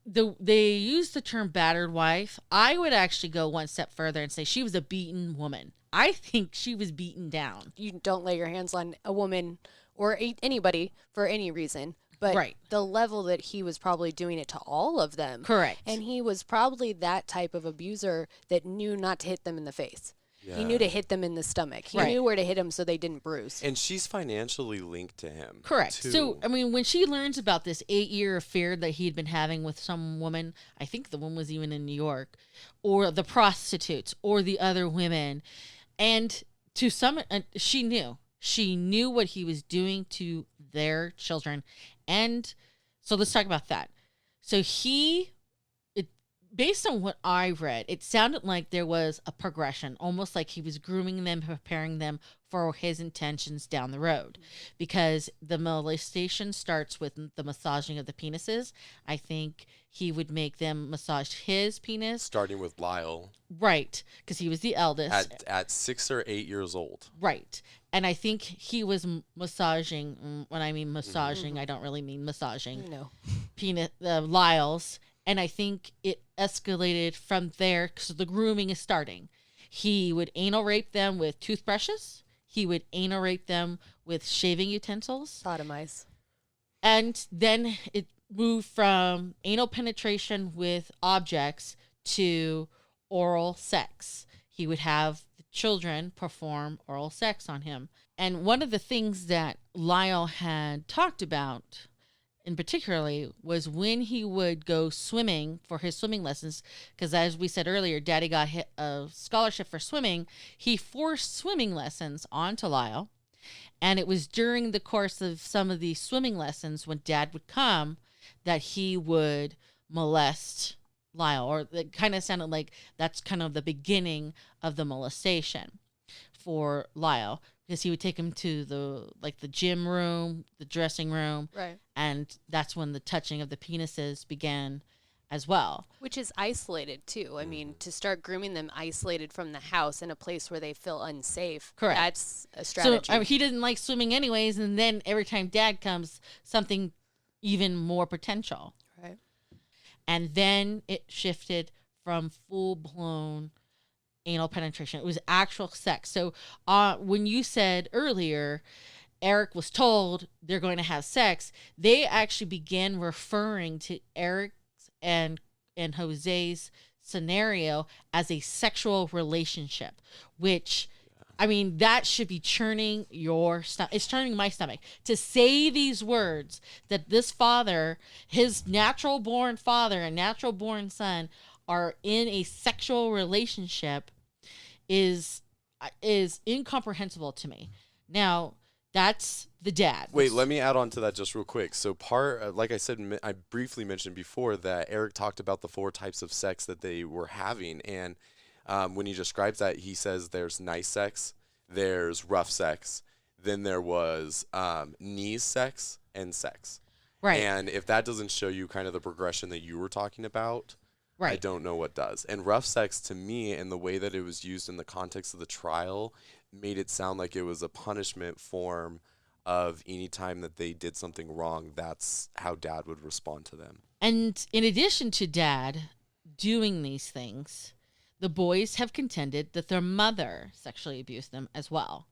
They used the term battered wife. I would actually go one step further and say she was a beaten woman. I think she was beaten down. You don't lay your hands on a woman or anybody for any reason. But right. The level that he was probably doing it to all of them. Correct. And he was probably that type of abuser that knew not to hit them in the face. He knew to hit them in the stomach. He Right. knew where to hit them so they didn't bruise. And she's financially linked to him. Correct. too. So, I mean, when she learns about this 8-year affair that he had been having with some woman, I think the woman was even in New York, or the prostitutes, or the other women, and to some, she knew what he was doing to their children. And so let's talk about that. So based on what I read, it sounded like there was a progression, almost like he was grooming them, preparing them for his intentions down the road. Because the molestation starts with the massaging of the penises. I think he would make them massage his penis. Starting with Lyle. Right, because he was the eldest. At 6 or 8 years old. Right. And I think he was massaging, when I mean massaging, I don't really mean massaging. No. Penis, Lyle's. And I think it escalated from there because the grooming is starting. He would anal rape them with toothbrushes. He would anal rape them with shaving utensils. Sodomize. And then it moved from anal penetration with objects to oral sex. He would have the children perform oral sex on him. And one of the things that Lyle had talked about in particularly was when he would go swimming for his swimming lessons, because as we said earlier, Daddy got a scholarship for swimming. He forced swimming lessons onto Lyle, and it was during the course of some of these swimming lessons when Dad would come that he would molest Lyle, or it kind of sounded like that's kind of the beginning of the molestation for Lyle, because he would take him to the gym room, the dressing room. Right. And that's when the touching of the penises began as well. Which is isolated, too. I mean, to start grooming them isolated from the house in a place where they feel unsafe. Correct. That's a strategy. So he didn't like swimming anyways, and then every time Dad comes, something even more potential. Right. And then it shifted from full-blown anal penetration. It was actual sex. So when you said earlier, Eric was told they're going to have sex, they actually began referring to Eric's and Jose's scenario as a sexual relationship, which, I mean, that should be churning your stomach. It's churning my stomach to say these words, that this father, his natural born father and natural born son are in a sexual relationship is incomprehensible to me. Now, that's the dad. Wait, let me add on to that just real quick. So like I said, I briefly mentioned before that Eric talked about the 4 types of sex that they were having. And when he describes that, he says there's nice sex, there's rough sex, then there was knees sex and sex. Right. And if that doesn't show you kind of the progression that you were talking about, right. I don't know what does. And rough sex, to me, and the way that it was used in the context of the trial, made it sound like it was a punishment form of any time that they did something wrong, that's how Dad would respond to them. And in addition to Dad doing these things, the boys have contended that their mother sexually abused them as well.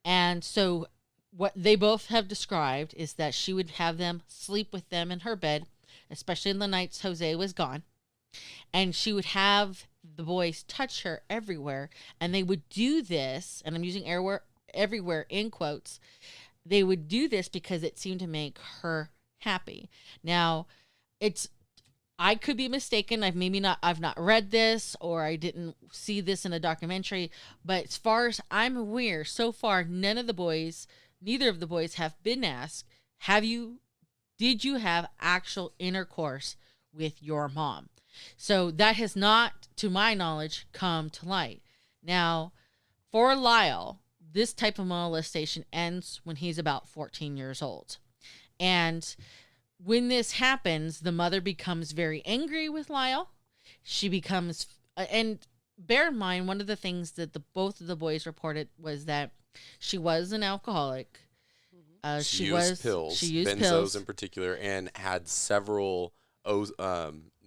And so what they both have described is that she would have them sleep with them in her bed, especially in the nights Jose was gone. And she would have the boys touch her everywhere. And they would do this, and I'm using everywhere in quotes. They would do this because it seemed to make her happy. Now, I could be mistaken. I've not read this, or I didn't see this in a documentary. But as far as I'm aware, so far, neither of the boys have been asked, did you have actual intercourse with your mom? So that has not, to my knowledge, come to light. Now, for Lyle, this type of molestation ends when he's about 14 years old. And when this happens, the mother becomes very angry with Lyle. She becomes, and bear in mind, one of the things that both of the boys reported was that she was an alcoholic. She used pills, benzos pills in particular, and had several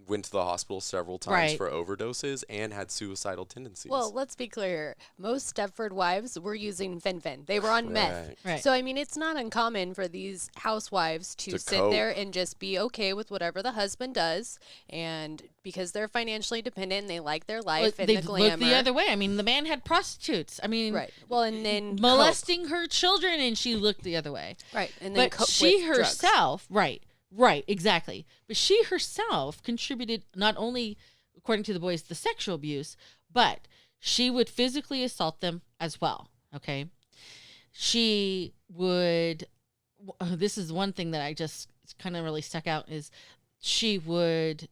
went to the hospital several times Right. for overdoses and had suicidal tendencies. Well, let's be clear. Most Stepford wives were using fen-phen. They were on meth. Right. So, I mean, it's not uncommon for these housewives to sit cope. there and just be okay with whatever the husband does. And because they're financially dependent and they like their life and they the glamour. looked the other way. I mean, the man had prostitutes. I mean, Right. Well, and then molesting her children, and she looked the other way. Right. And then But she with drugs. herself, right, exactly. But she herself contributed not only, according to the boys, the sexual abuse, but she would physically assault them as well. Okay. She would, this is one thing that I just kind of really stuck out is she would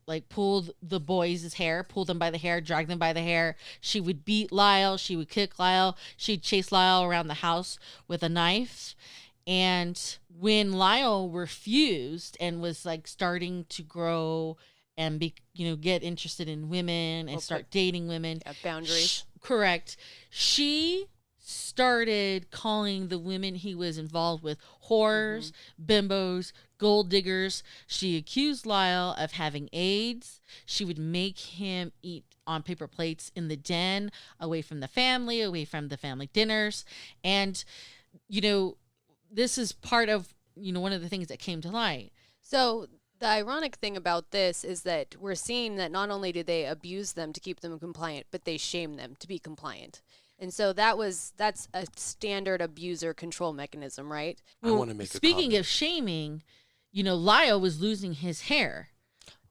like pull the boys' hair, pull them by the hair, drag them by the hair. She would beat Lyle. She would kick Lyle. She'd chase Lyle around the house with a knife. And when Lyle refused and was like starting to grow and be, get interested in women and start dating women, Boundaries. correct. She started calling the women he was involved with whores, bimbos, gold diggers. She accused Lyle of having AIDS. She would make him eat on paper plates in the den, away from the family dinners. And, this is part of, one of the things that came to light. So the ironic thing about this is that we're seeing that not only do they abuse them to keep them compliant, but they shame them to be compliant. And so that's a standard abuser control mechanism, right? I want to make Speaking a comment. of shaming, Lyle was losing his hair.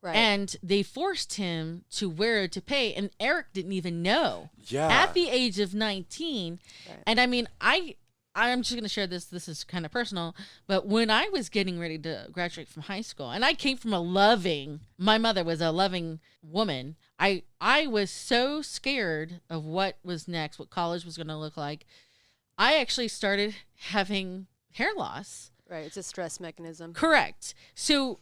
Right. And they forced him to wear a toupee, and Eric didn't even know. Yeah. At the age of 19. Right. And I mean, I'm just going to share this. This is kind of personal. But when I was getting ready to graduate from high school, and I came from my mother was a loving woman. I was so scared of what was next, what college was going to look like. I actually started having hair loss. Right. It's a stress mechanism. Correct. So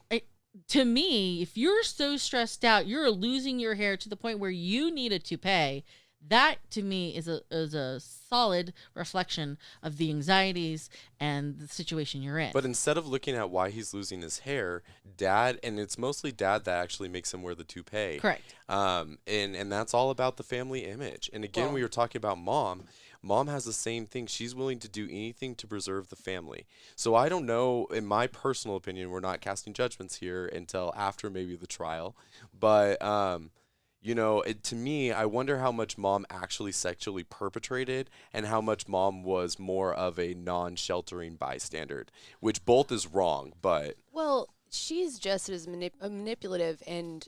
to me, if you're so stressed out, you're losing your hair to the point where you need a toupee. That to me is a solid reflection of the anxieties and the situation you're in. But instead of looking at why he's losing his hair, Dad, and it's mostly Dad that actually makes him wear the toupee. Correct. And that's all about the family image. And again, we were talking about Mom. Mom has the same thing. She's willing to do anything to preserve the family. So I don't know, in my personal opinion, we're not casting judgments here until after maybe the trial. But to me, I wonder how much Mom actually sexually perpetrated and how much Mom was more of a non-sheltering bystander, which both is wrong, but... Well, she's just as manipulative and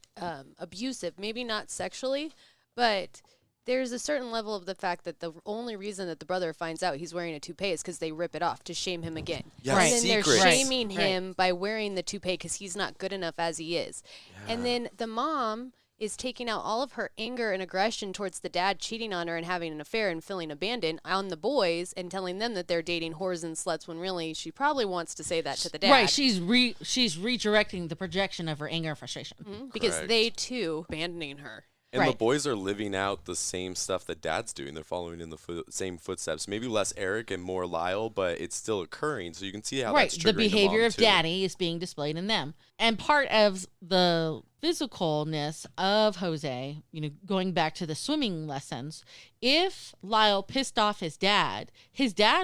abusive, maybe not sexually, but there's a certain level of the fact that the only reason that the brother finds out he's wearing a toupee is because they rip it off to shame him again. Yeah, Right. And then they're secret. shaming him by wearing the toupee because he's not good enough as he is. Yeah. And then the mom is taking out all of her anger and aggression towards the dad cheating on her and having an affair and feeling abandoned on the boys and telling them that they're dating whores and sluts when really she probably wants to say that to the dad. Right. She's redirecting the projection of her anger and frustration. Because Correct. they too abandoning her. And the Right. boys are living out the same stuff that Dad's doing. They're following in the same footsteps. Maybe less Eric and more Lyle, but it's still occurring. So you can see how Right. that's The triggering behavior mom of too. Daddy is being displayed in them. And part of the physicalness of Jose, going back to the swimming lessons, if Lyle pissed off his dad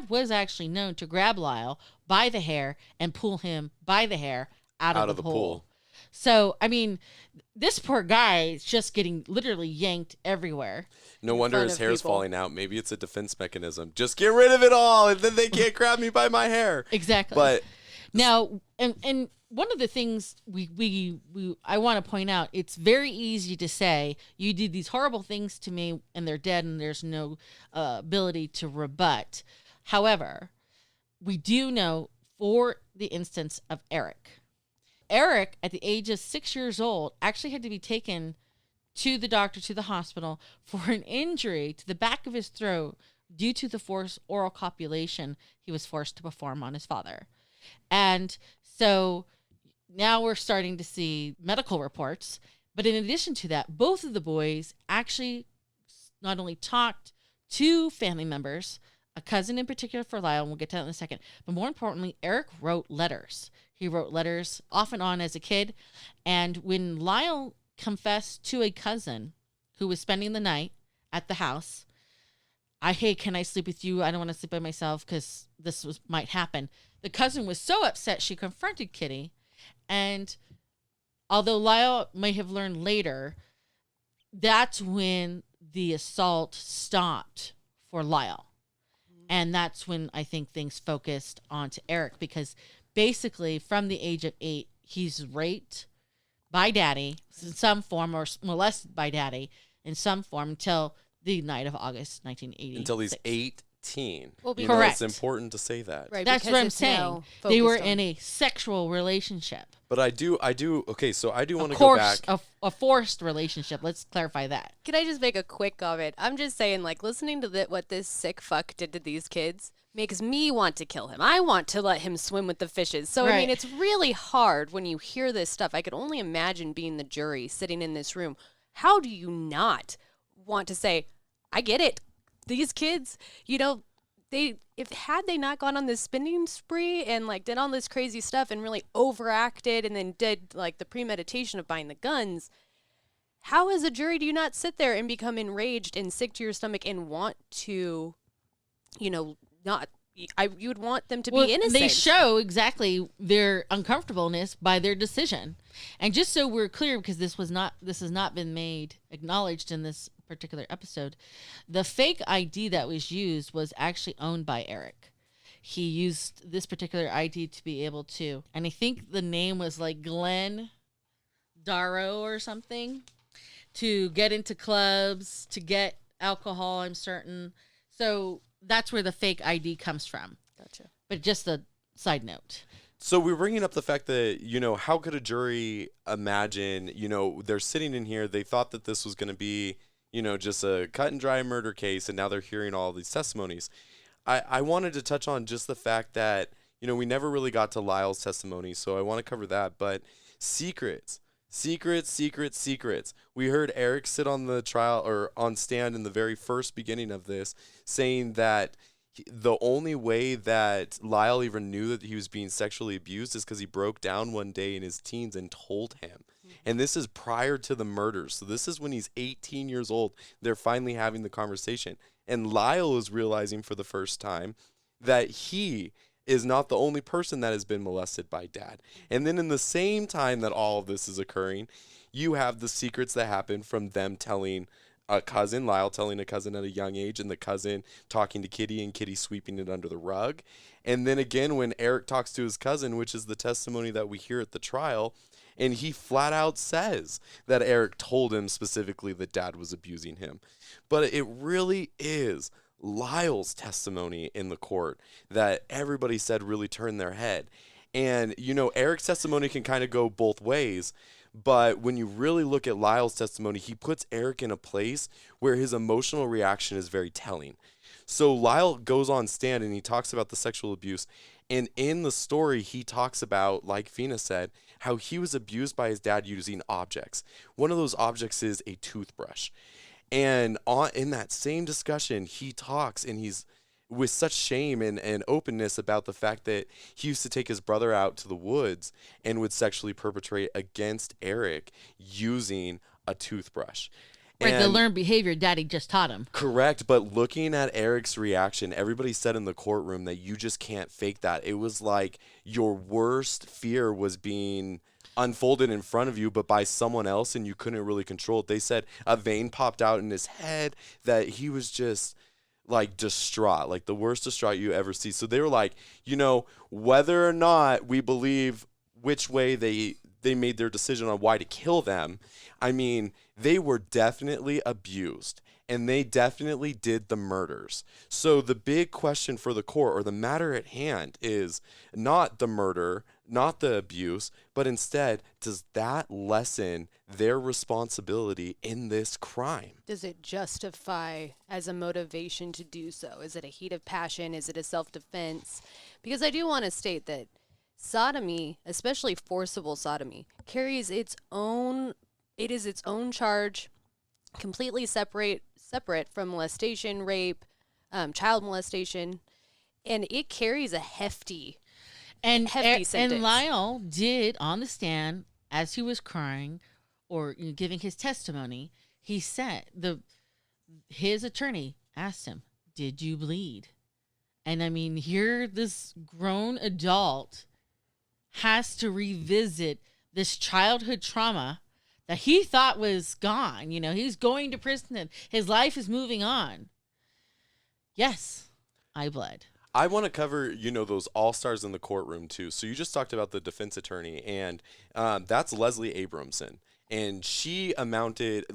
was actually known to grab Lyle by the hair and pull him by the hair out of the pool. So, I mean, this poor guy is just getting literally yanked everywhere. No wonder front his of hair's people. falling out. Maybe it's a defense mechanism. Just get rid of it all, and then they can't grab me by my hair. Exactly. But Now, and one of the things I want to point out, it's very easy to say you did these horrible things to me and they're dead and there's no ability to rebut. However, we do know for the instance of Eric. Eric, at the age of 6 years old, actually had to be taken to the doctor, to the hospital, for an injury to the back of his throat due to the forced oral copulation he was forced to perform on his father. And so now we're starting to see medical reports. But in addition to that, both of the boys actually not only talked to family members a cousin in particular for Lyle, and we'll get to that in a second. But more importantly, Eric wrote letters. He wrote letters off and on as a kid. And when Lyle confessed to a cousin who was spending the night at the house, hey, can I sleep with you? I don't want to sleep by myself because might happen. The cousin was so upset she confronted Kitty. And although Lyle may have learned later, that's when the assault stopped for Lyle. And that's when I think things focused onto Eric, because basically from the age of 8, he's raped by daddy in some form, or molested by daddy in some form, until the night of August 1980. Until he's 18. Well, correct. It's important to say that. Right, that's because what I'm it's saying. now They were focused on- in a sexual relationship. But I do. Okay, so I do want Of to go course, back. a forced relationship. Let's clarify that. Can I just make a quick comment? I'm just saying, like, listening to what this sick fuck did to these kids makes me want to kill him. I want to let him swim with the fishes. So, I mean, Right. it's really hard when you hear this stuff. I could only imagine being the jury sitting in this room. How do you not want to say, I get it. These kids, you know, had they not gone on this spending spree and like did all this crazy stuff and really overacted and then did like the premeditation of buying the guns, how as a jury do you not sit there and become enraged and sick to your stomach and want to, you know, you would want them to be innocent. They show exactly their uncomfortableness by their decision. And just so we're clear, because this has not been acknowledged in this particular episode, the fake ID that was used was actually owned by Eric. He used this particular ID to be able to, and I think the name was like Glenn Darrow or something, to get into clubs, to get alcohol, I'm certain. So that's where the fake ID comes from. Gotcha. But just a side note. So we're bringing up the fact that, you know, how could a jury imagine, you know, they're sitting in here, they thought that this was going to be, you know, just a cut and dry murder case, and now they're hearing all these testimonies. I wanted to touch on just the fact that, you know, we never really got to Lyle's testimony, so I want to cover that. But secrets. We heard Eric sit on the trial or on stand in the very first beginning of this, saying that the only way that Lyle even knew that he was being sexually abused is because he broke down one day in his teens and told him. And this is prior to the murders. So this is when he's 18 years old. They're finally having the conversation. And Lyle is realizing for the first time that he is not the only person that has been molested by dad. And then in the same time that all of this is occurring, you have the secrets that happen from them telling a cousin, Lyle telling a cousin at a young age, and the cousin talking to Kitty and Kitty sweeping it under the rug. And then again, when Eric talks to his cousin, which is the testimony that we hear at the trial, and he flat out says that Eric told him specifically that dad was abusing him. But it really is Lyle's testimony in the court that everybody said really turned their head. And, you know, Eric's testimony can kind of go both ways. But when you really look at Lyle's testimony, he puts Eric in a place where his emotional reaction is very telling. So Lyle goes on stand and he talks about the sexual abuse. And in the story, he talks about, like Fina said, how he was abused by his dad using objects. One of those objects is a toothbrush. And in that same discussion, he talks and he's with such shame and openness about the fact that he used to take his brother out to the woods and would sexually perpetrate against Eric using a toothbrush. Right, the And- learned behavior daddy just taught him. Correct, but looking at Eric's reaction, everybody said in the courtroom that you just can't fake that. It was like your worst fear was being unfolded in front of you, but by someone else, and you couldn't really control it. They said a vein popped out in his head, that he was just like distraught, like the worst distraught you ever see. So they were like, you know, whether or not we believe which way they made their decision on why to kill them, I mean, they were definitely abused and they definitely did the murders. So the big question for the court, or the matter at hand, is not the murder, not the abuse, but instead, does that lessen their responsibility in this crime? Does it justify as a motivation to do so? Is it a heat of passion? Is it a self-defense? Because I do want to state that sodomy, especially forcible sodomy, carries its own charge, completely separate from molestation, rape, child molestation, and it carries a hefty sentence. And Lyle did on the stand as he was crying or giving his testimony. He said his attorney asked him, "Did you bleed?" And I mean, here this grown adult has to revisit this childhood trauma that he thought was gone. He's going to prison and his life is moving on. Yes, I bled. I want to cover, those all-stars in the courtroom too. So you just talked about the defense attorney, and that's Leslie Abramson. And she amounted,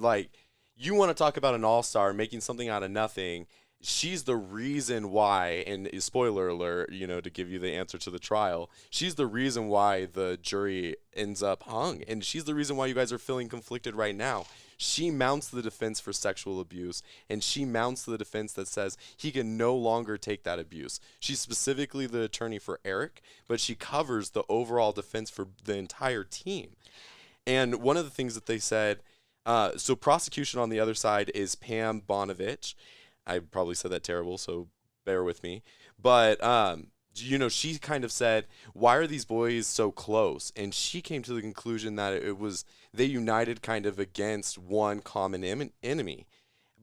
you want to talk about an all-star making something out of nothing. She's the reason why, and spoiler alert, to give you the answer to the trial, she's the reason why the jury ends up hung. And she's the reason why you guys are feeling conflicted right now. She mounts the defense for sexual abuse, and she mounts the defense that says he can no longer take that abuse. She's specifically the attorney for Eric, but she covers the overall defense for the entire team. And one of the things that they said, so prosecution on the other side is Pam Bonovich. I probably said that terrible, so bear with me. But, she kind of said, why are these boys so close? And she came to the conclusion that it was they united kind of against one common enemy.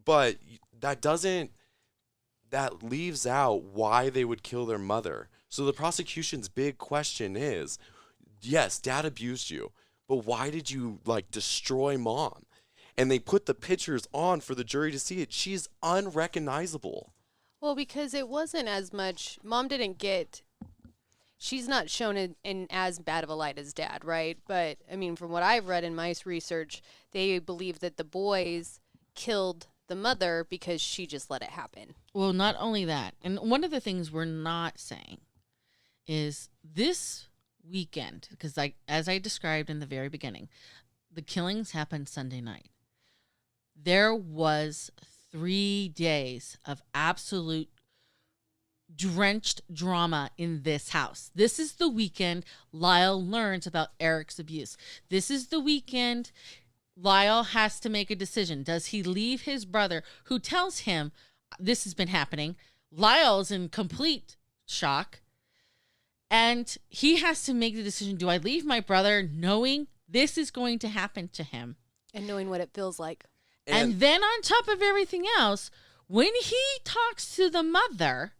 But that leaves out why they would kill their mother. So the prosecution's big question is, yes, dad abused you, but why did you, destroy mom? And they put the pictures on for the jury to see it. She's unrecognizable. Well, because it wasn't as much. Mom didn't get. She's not shown in as bad of a light as dad, right? But I mean, from what I've read in my research, they believe that the boys killed the mother because she just let it happen. Well, not only that, and one of the things we're not saying is this weekend, because as I described in the very beginning, the killings happened Sunday night. There was 3 days of absolute drenched drama in this house. This is the weekend Lyle learns about Eric's abuse. This is the weekend Lyle has to make a decision. Does he leave his brother, who tells him this has been happening? Lyle's in complete shock. And he has to make the decision, do I leave my brother knowing this is going to happen to him? And knowing what it feels like. And then on top of everything else, when he talks to the mother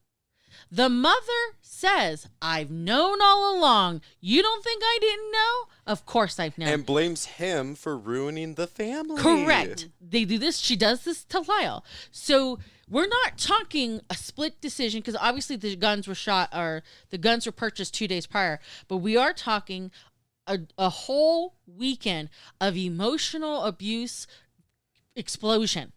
says, I've known all along. You don't think I didn't know? Of course I've known. And blames him for ruining the family. Correct. They do this. She does this to Lyle. So we're not talking a split decision, because obviously the guns were purchased 2 days prior. But we are talking a whole weekend of emotional abuse explosion.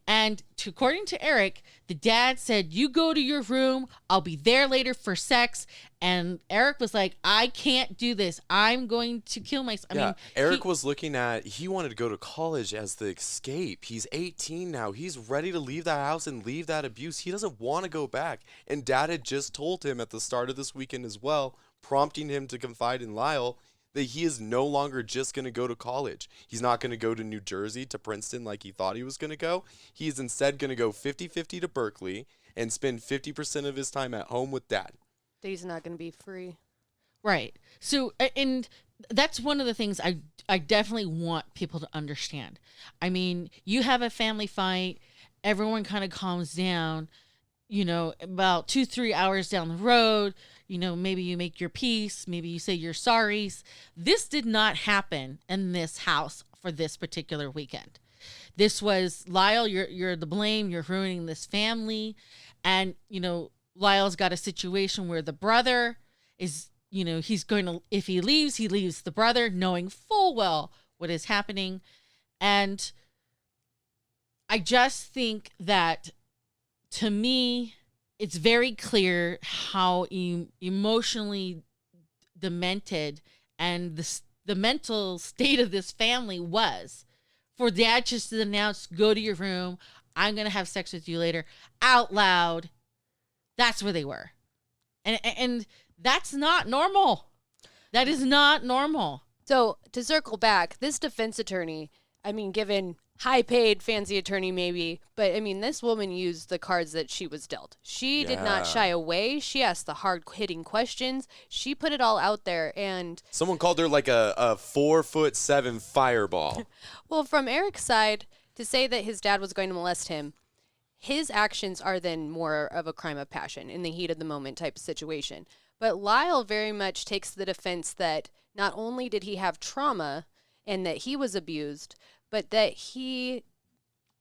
And according to Eric, the dad said, you go to your room, I'll be there later for sex. And Eric was like, I can't do this, I'm going to kill myself. Eric was looking at, he wanted to go to college as the escape. He's 18 now. He's ready to leave that house and leave that abuse. He doesn't want to go back. And dad had just told him at the start of this weekend as well, prompting him to confide in Lyle, that he is no longer just going to go to college. He's not going to go to New Jersey, to Princeton, like he thought he was going to go. He's instead going to go 50-50 to Berkeley and spend 50% of his time at home with dad. He's not going to be free. Right. So, and that's one of the things I definitely want people to understand. I mean, you have a family fight, everyone kind of calms down, about 2-3 hours down the road, maybe you make your peace, maybe you say you're sorry. This did not happen in this house for this particular weekend. This was, Lyle, you're the blame, you're ruining this family. And, Lyle's got a situation where the brother is, he's going to, if he leaves the brother, knowing full well what is happening. And I just think that, to me, it's very clear how emotionally demented and the mental state of this family was for dad just to announce, go to your room, I'm going to have sex with you later, out loud. That's where they were. And that's not normal. That is not normal. So to circle back, this defense attorney, I mean, given high-paid fancy attorney maybe, but I mean, this woman used the cards that she was dealt. She did not shy away. She asked the hard-hitting questions. She put it all out there, and Someone called her like a 4'7" fireball. well, from Eric's side, to say that his dad was going to molest him, his actions are then more of a crime of passion in the heat of the moment type of situation. But Lyle very much takes the defense that not only did he have trauma and that he was abused, but that he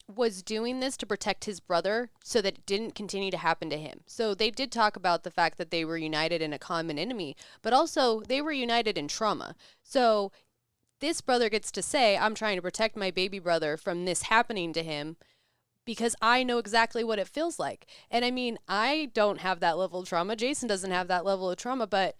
was doing this to protect his brother so that it didn't continue to happen to him. So they did talk about the fact that they were united in a common enemy, but also they were united in trauma. So this brother gets to say, I'm trying to protect my baby brother from this happening to him because I know exactly what it feels like. And I mean, I don't have that level of trauma. Jason doesn't have that level of trauma, but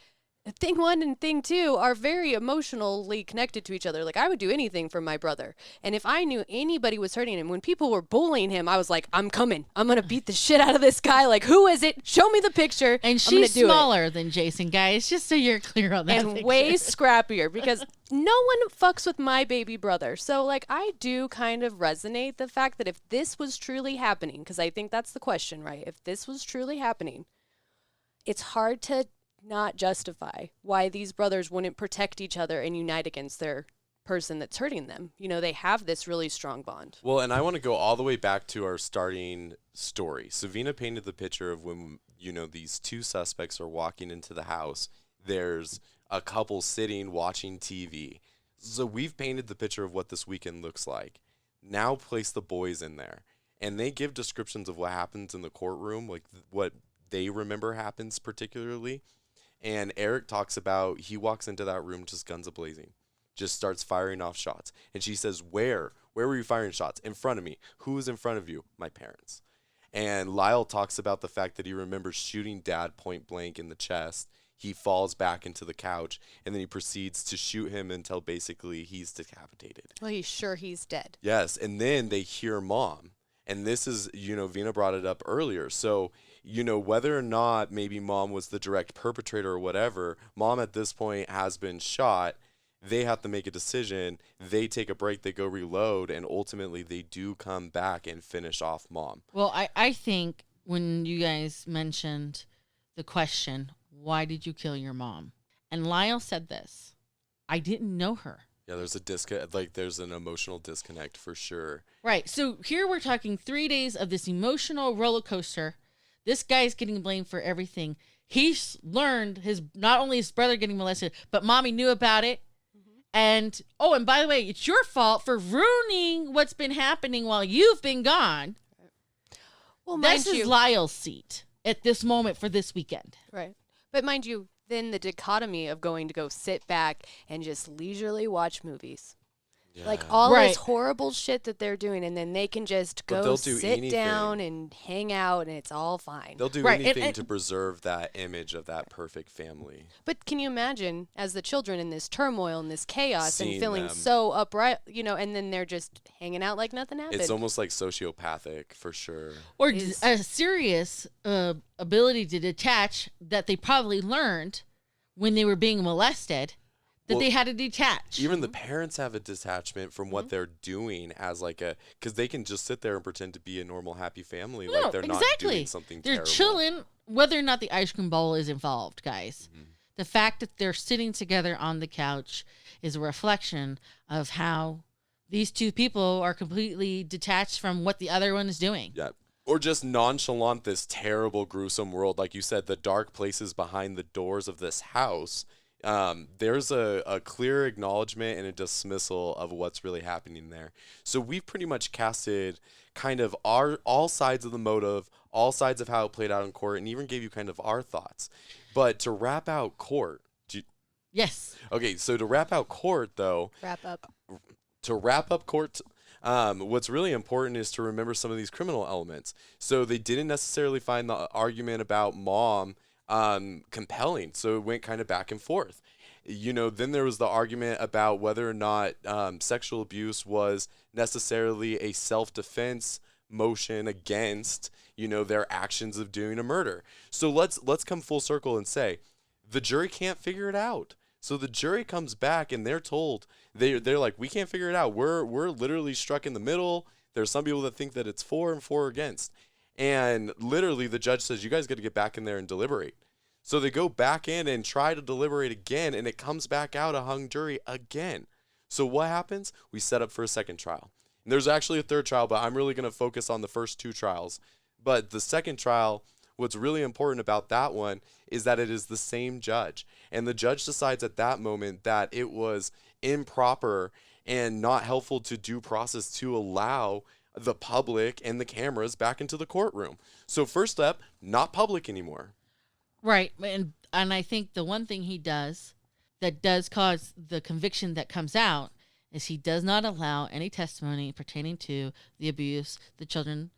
thing one and thing two are very emotionally connected to each other. Like, I would do anything for my brother. And if I knew anybody was hurting him, when people were bullying him, I was like, I'm coming. I'm going to beat the shit out of this guy. Like, who is it? Show me the picture. And she's smaller than Jason, guys, just so you're clear on that. And picture. way scrappier because no one fucks with my baby brother. So, like, I do kind of resonate the fact that if this was truly happening, because I think that's the question, right? If this was truly happening, it's hard to not justify why these brothers wouldn't protect each other and unite against their person that's hurting them. You know, they have this really strong bond. Well, and I want to go all the way back to our starting story. Savina painted the picture of when, you know, these two suspects are walking into the house. There's a couple sitting watching TV. So we've painted the picture of what this weekend looks like. Now place the boys in there. And they give descriptions of what happens in the courtroom, like what they remember happens particularly. And Eric talks about he walks into that room just guns a-blazing, just starts firing off shots. And she says, where were you firing shots? In front of me. Who was in front of you? My parents. And Lyle talks about the fact that he remembers shooting Dad point blank in the chest. He falls back into the couch, and then he proceeds to shoot him until basically he's decapitated. Well, he's sure he's dead. Yes, and then they hear Mom. And this is, you know, Vina brought it up earlier. So, you know, whether or not maybe Mom was the direct perpetrator or whatever, Mom at this point has been shot. They have to make a decision. They take a break, they go reload, and ultimately they do come back and finish off Mom. Well, I think when you guys mentioned the question, why did you kill your mom? And Lyle said this, I didn't know her. Yeah, there's an emotional disconnect for sure. Right. So here we're talking 3 days of this emotional roller coaster. This guy's getting blamed for everything. He's learned not only his brother getting molested, but Mommy knew about it. Mm-hmm. And by the way, it's your fault for ruining what's been happening while you've been gone. Well, this is Lyle's seat at this moment for this weekend. Right. But mind you, then the dichotomy of going to go sit back and just leisurely watch movies. Yeah. Like all this horrible shit that they're doing, and then they can just go sit down and hang out, and it's all fine. They'll do anything to preserve that image of that perfect family. But can you imagine, as the children in this turmoil and this chaos and feeling so upright, you know, and then they're just hanging out like nothing happened? It's almost like sociopathic for sure. Or a serious ability to detach that they probably learned when they were being molested. They had to detach. Even the parents have a detachment from what they're doing as because they can just sit there and pretend to be a normal, happy family. Like they're not doing something terrible. They're chilling, whether or not the ice cream bowl is involved, guys. Mm-hmm. The fact that they're sitting together on the couch is a reflection of how these two people are completely detached from what the other one is doing. Yeah. Or just nonchalant this terrible, gruesome world. Like you said, the dark places behind the doors of this house. There's a clear acknowledgement and a dismissal of what's really happening there. So we've pretty much casted kind of all sides of the motive, all sides of how it played out in court, and even gave you kind of our thoughts. But to wrap out court... Yes. Okay, so to wrap out court, though... To wrap up court... what's really important is to remember some of these criminal elements. So they didn't necessarily find the argument about Mom... compelling, so it went kind of back and forth. You know, then there was the argument about whether or not sexual abuse was necessarily a self-defense motion against, you know, their actions of doing a murder. So let's come full circle and say the jury can't figure it out. So the jury comes back and they're told, they're like, we can't figure it out. We're literally struck in the middle. There's some people that think that it's for and for against. And literally the judge says, you guys got to get back in there and deliberate. So they go back in and try to deliberate again, and it comes back out a hung jury again. So what happens? We set up for a second trial. And there's actually a third trial, but I'm really going to focus on the first two trials. But the second trial, what's really important about that one is that it is the same judge. And the judge decides at that moment that it was improper and not helpful to due process to allow the public and the cameras back into the courtroom. So first step, not public anymore. Right. And I think the one thing he does that does cause the conviction that comes out is he does not allow any testimony pertaining to the abuse the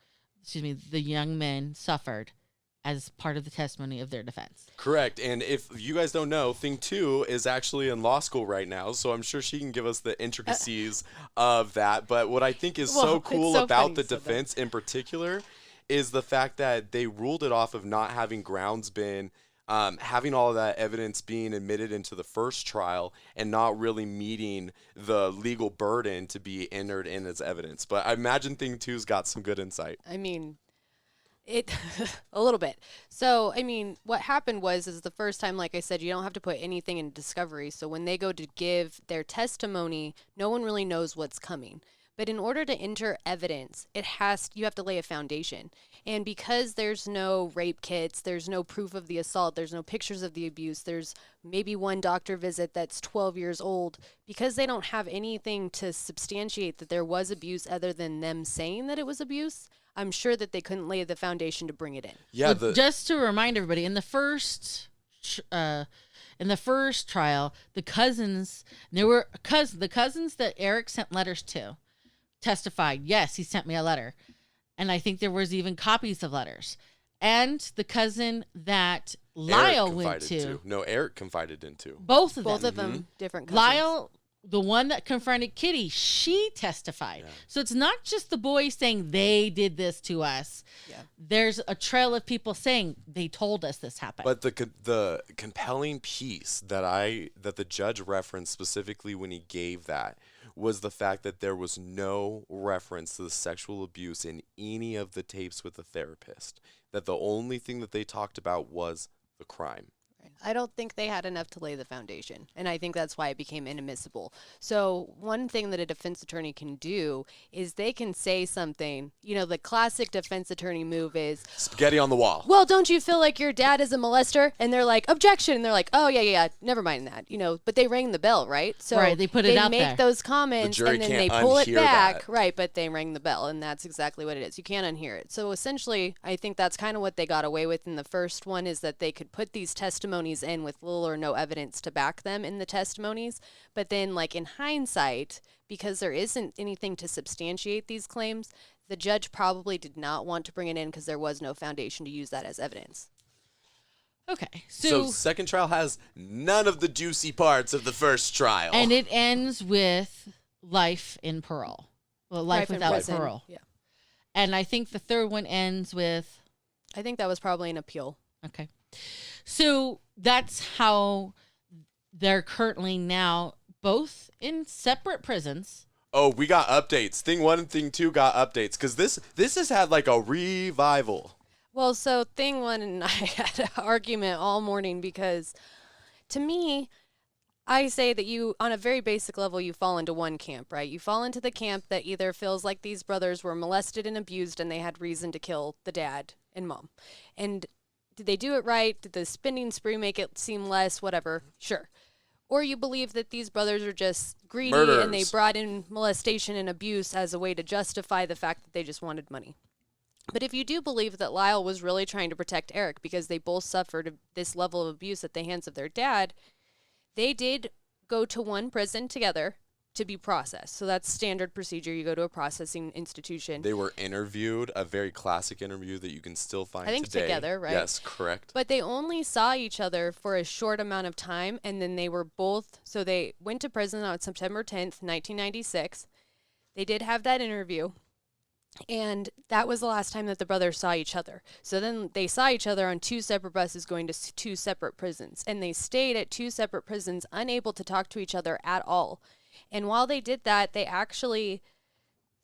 young men suffered as part of the testimony of their defense. Correct. And if you guys don't know, Thing 2 is actually in law school right now, so I'm sure she can give us the intricacies of that. But what I think is so cool about the defense in particular is the fact that they ruled it off of not having grounds been having all of that evidence being admitted into the first trial and not really meeting the legal burden to be entered in as evidence. But I imagine Thing 2's got some good insight. I mean, it a little bit. So, I mean, what happened is the first time, like I said, you don't have to put anything in discovery. So when they go to give their testimony, no one really knows what's coming. But in order to enter evidence, you have to lay a foundation. And because there's no rape kits, there's no proof of the assault, there's no pictures of the abuse, there's maybe one doctor visit that's 12 years old, because they don't have anything to substantiate that there was abuse other than them saying that it was abuse, I'm sure that they couldn't lay the foundation to bring it in. Yeah. Just to remind everybody, in the first trial, the cousins that Eric sent letters to testified, yes, he sent me a letter. And I think there was even copies of letters. And the cousin that Lyle went to. No, Eric confided into. Both of them. Different cousins. Lyle, the one that confronted Kitty, she testified. Yeah. So it's not just the boys saying they did this to us. Yeah. There's a trail of people saying they told us this happened. But the compelling piece that the judge referenced specifically when he gave that was the fact that there was no reference to the sexual abuse in any of the tapes with the therapist. That the only thing that they talked about was the crime. I don't think they had enough to lay the foundation, and I think that's why it became inadmissible. So one thing that a defense attorney can do is they can say something. You know, the classic defense attorney move is spaghetti on the wall. Well, don't you feel like your dad is a molester? And they're like, objection. And they're like, oh, yeah, never mind that. You know, but they rang the bell, right? So right, they put it out there. They make those comments, and then they pull it back. That. Right, but they rang the bell, and that's exactly what it is. You can't unhear it. So essentially, I think that's kind of what they got away with in the first one, is that they could put these testimonies in with little or no evidence to back them in the testimonies. But then, like, in hindsight, because there isn't anything to substantiate these claims, the judge probably did not want to bring it in because there was no foundation to use that as evidence. Okay. So second trial has none of the juicy parts of the first trial. And it ends with life in parole. Well, life without parole. Yeah. And I think the third one ends with... I think that was probably an appeal. Okay. So that's how they're currently now both in separate prisons. Oh, we got updates. Thing 1 and Thing 2 got updates because this has had like a revival. Well, so Thing 1 and I had an argument all morning because, to me, I say that you, on a very basic level, you fall into one camp, right? You fall into the camp that either feels like these brothers were molested and abused and they had reason to kill the dad and mom. And did they do it right? Did the spending spree make it seem less? Whatever. Sure. Or you believe that these brothers are just greedy Murderers. And they brought in molestation and abuse as a way to justify the fact that they just wanted money. But if you do believe that Lyle was really trying to protect Eric because they both suffered this level of abuse at the hands of their dad, they did go to one prison together to be processed. So that's standard procedure. You go to a processing institution. They were interviewed, a very classic interview that you can still find today. I think together, right? Yes, correct. But they only saw each other for a short amount of time, and then they were both, so they went to prison on September 10th, 1996. They did have that interview. And that was the last time that the brothers saw each other. So then they saw each other on 2 separate buses going to 2 separate prisons. And they stayed at 2 separate prisons, unable to talk to each other at all. And while they did that, they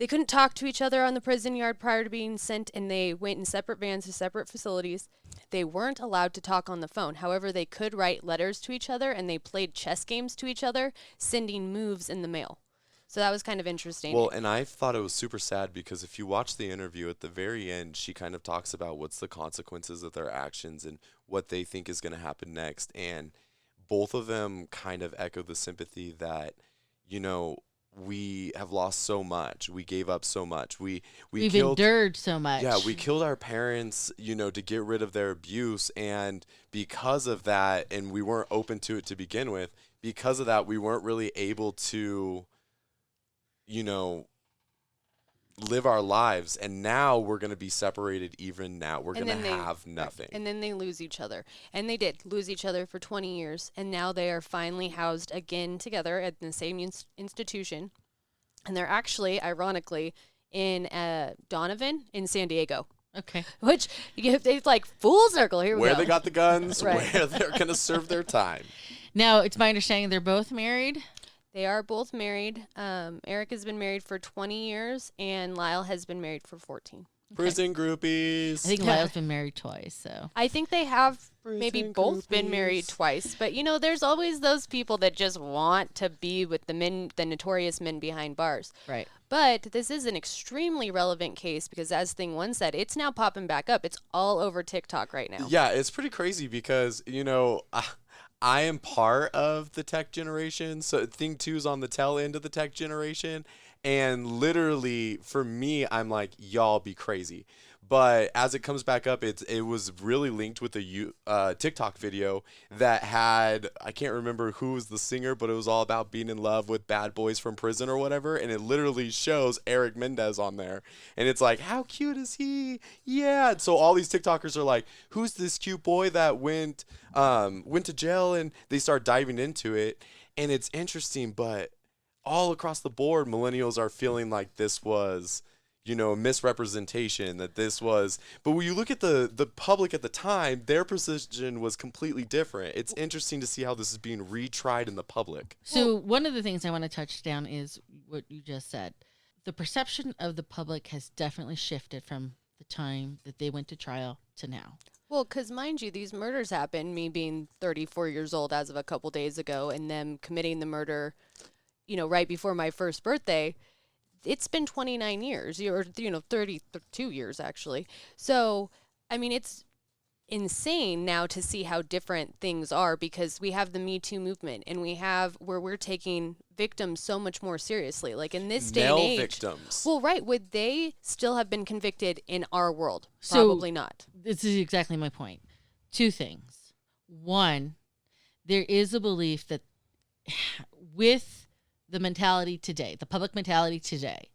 couldn't talk to each other on the prison yard prior to being sent, and they went in separate vans to separate facilities. They weren't allowed to talk on the phone. However, they could write letters to each other, and they played chess games to each other, sending moves in the mail. So that was kind of interesting. Well, and I thought it was super sad because if you watch the interview at the very end, she kind of talks about what's the consequences of their actions and what they think is going to happen next. And both of them kind of echo the sympathy that, we have lost so much. We gave up so much. We've endured so much. Yeah, we killed our parents, to get rid of their abuse. And because of that, and we weren't open to it to begin with, because of that, we weren't really able to live our lives, and now we're going to be separated. Even now we're going to have nothing. And then they lose each other, and they did lose each other for 20 years, and now they are finally housed again together at the same institution, and they're actually, ironically, in Donovan in San Diego. Okay. Which, it's like full circle. Here we go. Where they got the guns, Right. where they're going to serve their time. Now, it's my understanding they're both married. They are both married. Eric has been married for 20 years, and Lyle has been married for 14. Prison groupies. I think Lyle's been married twice, so. I think they have Prison maybe both been groupies. married twice. But, there's always those people that just want to be with the notorious men behind bars. Right. But this is an extremely relevant case because, as Thing One said, it's now popping back up. It's all over TikTok right now. Yeah, it's pretty crazy because, I am part of the tech generation. So Thing 2 is on the tail end of the tech generation. And literally, for me, I'm like, y'all be crazy. But as it comes back up, it was really linked with a TikTok video that had, I can't remember who was the singer, but it was all about being in love with bad boys from prison or whatever. And it literally shows Eric Mendez on there. And it's like, how cute is he? Yeah. And so all these TikTokers are like, who's this cute boy that went to jail? And they start diving into it. And it's interesting, but all across the board, millennials are feeling like this was, misrepresentation, that this was. But when you look at the public at the time, their position was completely different. It's interesting to see how this is being retried in the public. So one of the things I want to touch down is what you just said. The perception of the public has definitely shifted from the time that they went to trial to now. Well, because mind you, these murders happened, me being 34 years old as of a couple days ago, and them committing the murder, right before my first birthday. It's been 29 years, or 32 years actually. So, I mean, it's insane now to see how different things are because we have the Me Too movement, and we have where we're taking victims so much more seriously. Like in this day and age, victims. Well, right? Would they still have been convicted in our world? So, Probably not. This is exactly my point. Two things. One, there is a belief that with the mentality today, the public mentality today,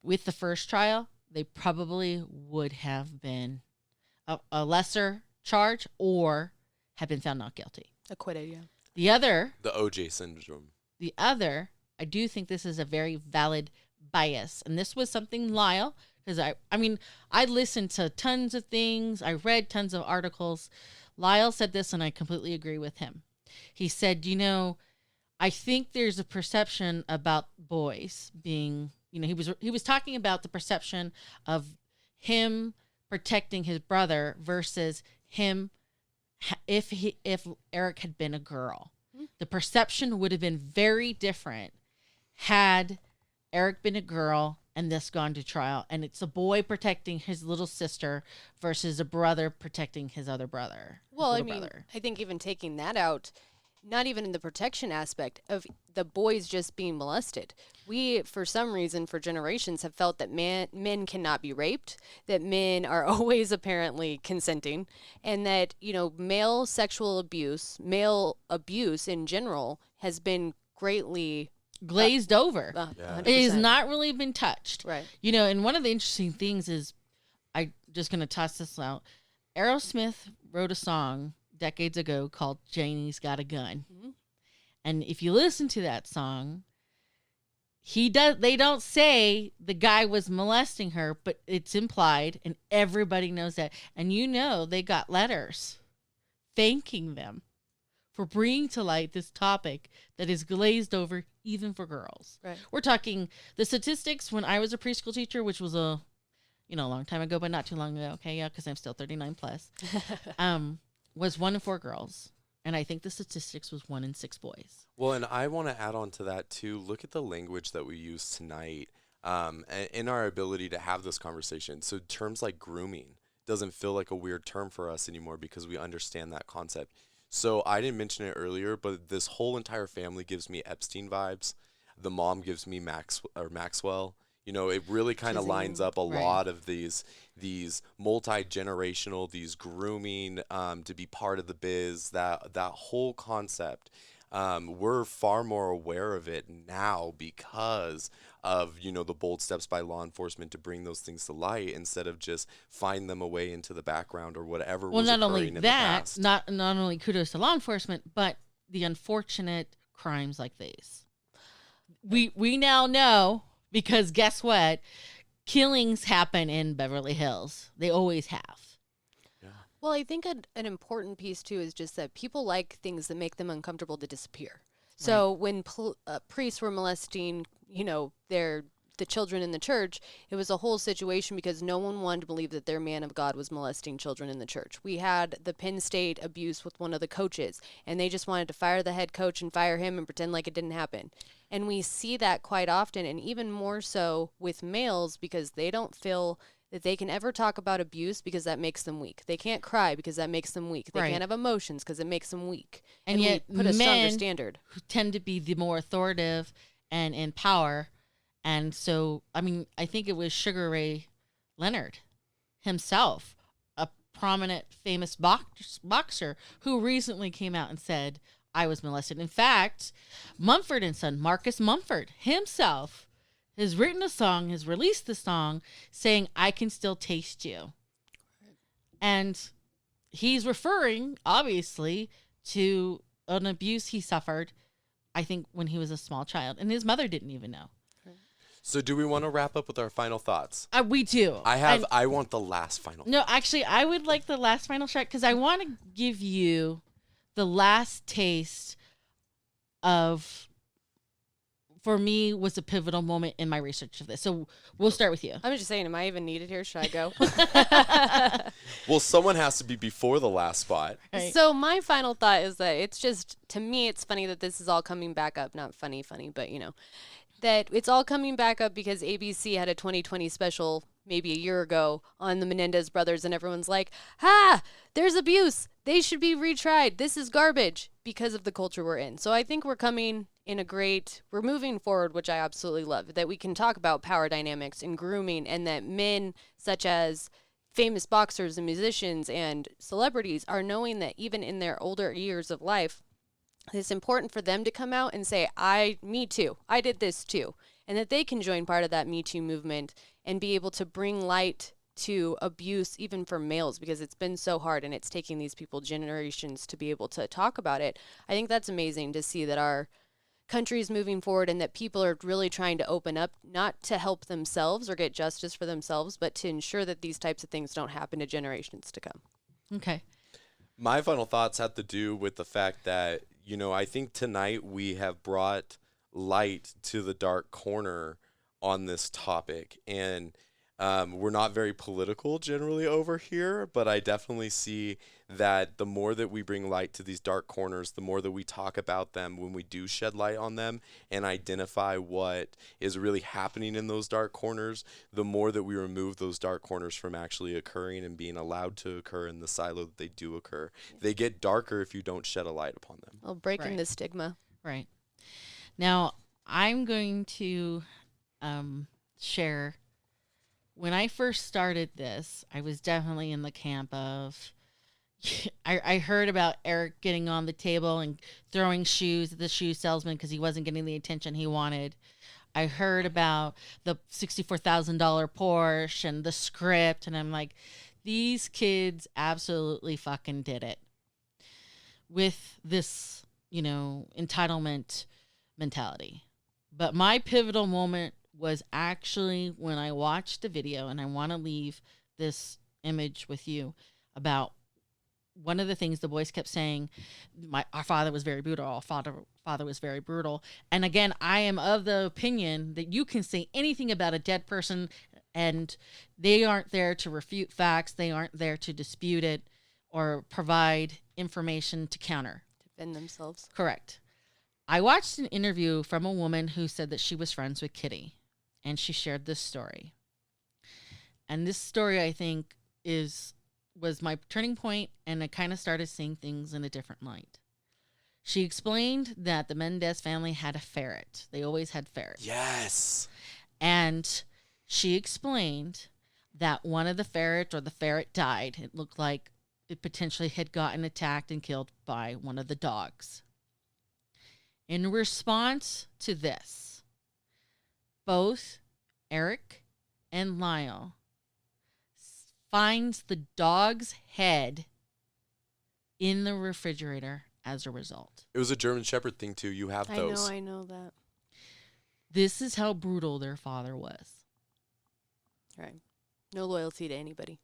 with the first trial, they probably would have been a lesser charge or have been found not guilty. Acquitted, yeah. The OJ syndrome. The other, I do think this is a very valid bias. And this was something Lyle, because I listened to tons of things. I read tons of articles. Lyle said this, and I completely agree with him. He said, I think there's a perception about boys being, he was talking about the perception of him protecting his brother versus him if Eric had been a girl. Mm-hmm. The perception would have been very different had Eric been a girl and this gone to trial. And it's a boy protecting his little sister versus a brother protecting his other brother. Well, I think even taking that out, not even in the protection aspect of the boys just being molested. We, for some reason, for generations, have felt that men cannot be raped, that men are always apparently consenting, and that, male sexual abuse, male abuse in general, has been greatly glazed over. Yeah. It has not really been touched. Right. And one of the interesting things is, I'm just going to toss this out. Aerosmith wrote a song decades ago called Janie's Got a Gun. Mm-hmm. And if you listen to that song, They don't say the guy was molesting her, but it's implied, and everybody knows that. And they got letters thanking them for bringing to light this topic that is glazed over even for girls. Right. We're talking the statistics when I was a preschool teacher, which was a long time ago, but not too long ago. Okay, yeah, because I'm still 39 plus. Was 1 in 4 girls. And I think the statistics was 1 in 6 boys. Well, and I want to add on to that too. Look at the language that we use tonight in our ability to have this conversation. So terms like grooming doesn't feel like a weird term for us anymore because we understand that concept. So I didn't mention it earlier, but this whole entire family gives me Epstein vibes. The mom gives me Maxwell. It really kind of lines up a lot of these multi-generational, these grooming to be part of the biz, that whole concept. We're far more aware of it now because of, the bold steps by law enforcement to bring those things to light instead of just find them away into the background or whatever was occurring in the past. Not only kudos to law enforcement, but the unfortunate crimes like these. We now know, because guess what? Killings happen in Beverly Hills. They always have. Yeah. Well, I think an important piece, too, is just that people like things that make them uncomfortable to disappear. So when priests were molesting, the children in the church, it was a whole situation because no one wanted to believe that their man of God was molesting children in the church. We had the Penn State abuse with one of the coaches, and they just wanted to fire the head coach and fire him and pretend like it didn't happen. And we see that quite often, and even more so with males because they don't feel that they can ever talk about abuse because that makes them weak. They can't cry because that makes them weak. They can't have emotions because it makes them weak. And yet we put a stronger standard. Who tend to be the more authoritative and in power. And so, I think it was Sugar Ray Leonard himself, a prominent, famous boxer who recently came out and said, I was molested. In fact, Mumford and Son, Marcus Mumford himself, has written a song, has released the song saying, I can still taste you. And he's referring, obviously, to an abuse he suffered, I think, when he was a small child. And his mother didn't even know. So do we want to wrap up with our final thoughts? We do. I want the last final. No, actually, I would like the last final shot because I want to give you the last taste of, for me, was a pivotal moment in my research of this. So we'll start with you. I'm just saying, am I even needed here? Should I go? Well, someone has to be before the last spot. Right. So my final thought is that it's just, to me, it's funny that this is all coming back up. Not funny, but that it's all coming back up because ABC had a 2020 special maybe a year ago on the Mendez Brothers, and everyone's like, there's abuse. They should be retried. This is garbage because of the culture we're in. So I think we're moving forward, which I absolutely love, that we can talk about power dynamics and grooming, and that men such as famous boxers and musicians and celebrities are knowing that even in their older years of life, it's important for them to come out and say, me too, I did this too. And that they can join part of that Me Too movement and be able to bring light to abuse even for males because it's been so hard and it's taking these people generations to be able to talk about it. I think that's amazing to see that our country is moving forward and that people are really trying to open up, not to help themselves or get justice for themselves, but to ensure that these types of things don't happen to generations to come. Okay. My final thoughts have to do with the fact that, I think tonight we have brought light to the dark corner on this topic. And we're not very political generally over here, but I definitely see that the more that we bring light to these dark corners, the more that we talk about them when we do shed light on them and identify what is really happening in those dark corners, the more that we remove those dark corners from actually occurring and being allowed to occur in the silo that they do occur. They get darker if you don't shed a light upon them. Well, breaking the stigma. Right. Now, I'm going to share. When I first started this, I was definitely in the camp of, I heard about Eric getting on the table and throwing shoes at the shoe salesman because he wasn't getting the attention he wanted. I heard about the $64,000 Porsche and the script, and I'm like, these kids absolutely fucking did it with this, entitlement mentality. But my pivotal moment was actually when I watched the video, and I want to leave this image with you about one of the things the boys kept saying. Our father was very brutal. Our father was very brutal. And again, I am of the opinion that you can say anything about a dead person, and they aren't there to refute facts. They aren't there to dispute it or provide information to counter. Defend themselves. Correct. I watched an interview from a woman who said that she was friends with Kitty, and she shared this story. And this story, I think, was my turning point, and I kind of started seeing things in a different light. She explained that the Menendez family had a ferret. They always had ferrets. Yes. And she explained that one of the ferret died. It looked like it potentially had gotten attacked and killed by one of the dogs. In response to this, both Eric and Lyle finds the dog's head in the refrigerator as a result. It was a German Shepherd thing too. You have those. I know that. This is how brutal their father was. Right. No loyalty to anybody.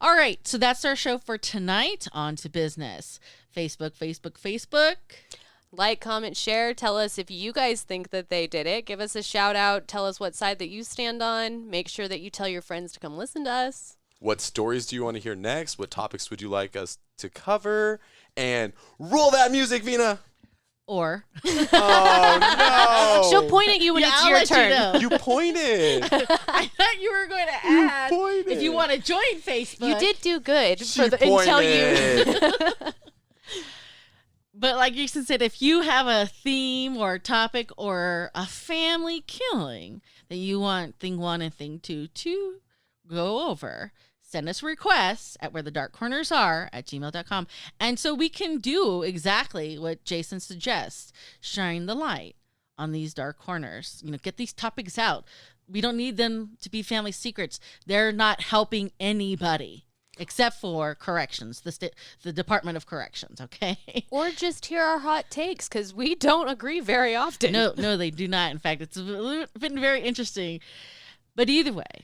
All right, so that's our show for tonight. On to business. Facebook. Like, comment, share. Tell us if you guys think that they did it. Give us a shout out. Tell us what side that you stand on. Make sure that you tell your friends to come listen to us. What stories do you want to hear next? What topics would you like us to cover? And roll that music, Vina. Or Oh, no. She'll point at you when Yeah, it's I'll your let you turn. know. You pointed. I thought you were going to add pointed. if you want to join Facebook. You did do good She until you. pointed. But like you said, if you have a theme or a topic or a family killing that you want thing 1 and thing 2 to go over, send us requests at wherethedarkcorners@gmail.com. And so we can do exactly what Jason suggests, shine the light on these dark corners. Get these topics out. We don't need them to be family secrets. They're not helping anybody. Except for corrections, the Department of Corrections, okay? Or just hear our hot takes, because we don't agree very often. No, they do not. In fact, it's been very interesting. But either way,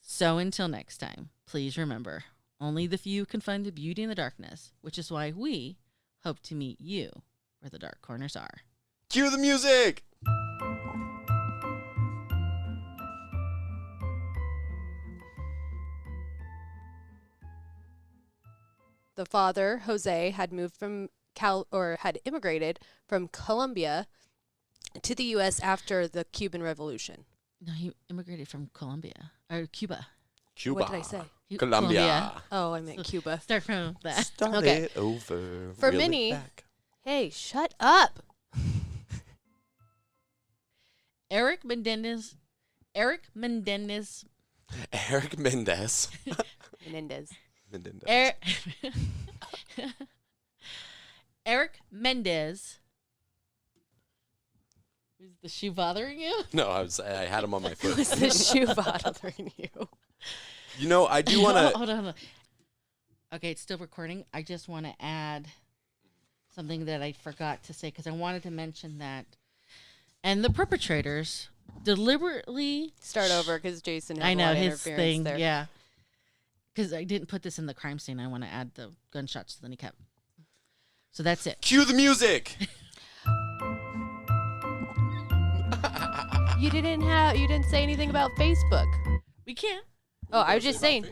so until next time, please remember, only the few can find the beauty in the darkness, which is why we hope to meet you where the dark corners are. Cue the music. The father, Jose, had moved from had immigrated from Colombia to the U.S. after the Cuban Revolution. No, he immigrated from Colombia or Cuba. Cuba. What did I say? Colombia. Oh, I meant Cuba. Start from that. Start Okay. it over. For reel it many- back. Hey, shut up. Eric Menendez. Eric Mendez. Menendez. Menendez. Eric Mendez. Is the shoe bothering you? No, I had him on my foot. Was the shoe bothering you? I do want to. Hold on. Okay, it's still recording. I just want to add something that I forgot to say because I wanted to mention that. And the perpetrators deliberately Start over because Jason had I a know lot of his interference thing, there. yeah. Because I didn't put this in the crime scene. I want to add the gunshots to the kneecap. So that's it. Cue the music. You didn't say anything about Facebook. We can't. Oh, I was just saying.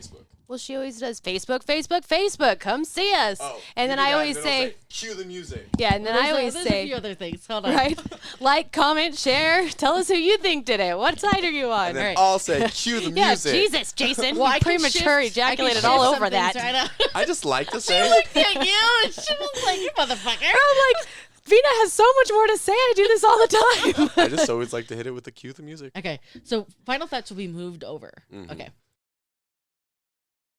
Well, she always does Facebook. Come see us. Oh, and then I always say, cue the music. yeah, and then I always there's a say, few other things. Hold on. right? Like, comment, share. Tell us who you think did it. What side are you on? And then Alright. I'll say, cue the Yeah, music. Jesus, Jason. Well, I can premature shift- I can ejaculated shift all some over things that. right now. I just like to She say. looked at you and she was like, you motherfucker. I'm like, Vina has so much more to say. I do this all the time. I just always like to hit it with the cue the music. Okay, so final thoughts will be moved over. Mhm. Okay.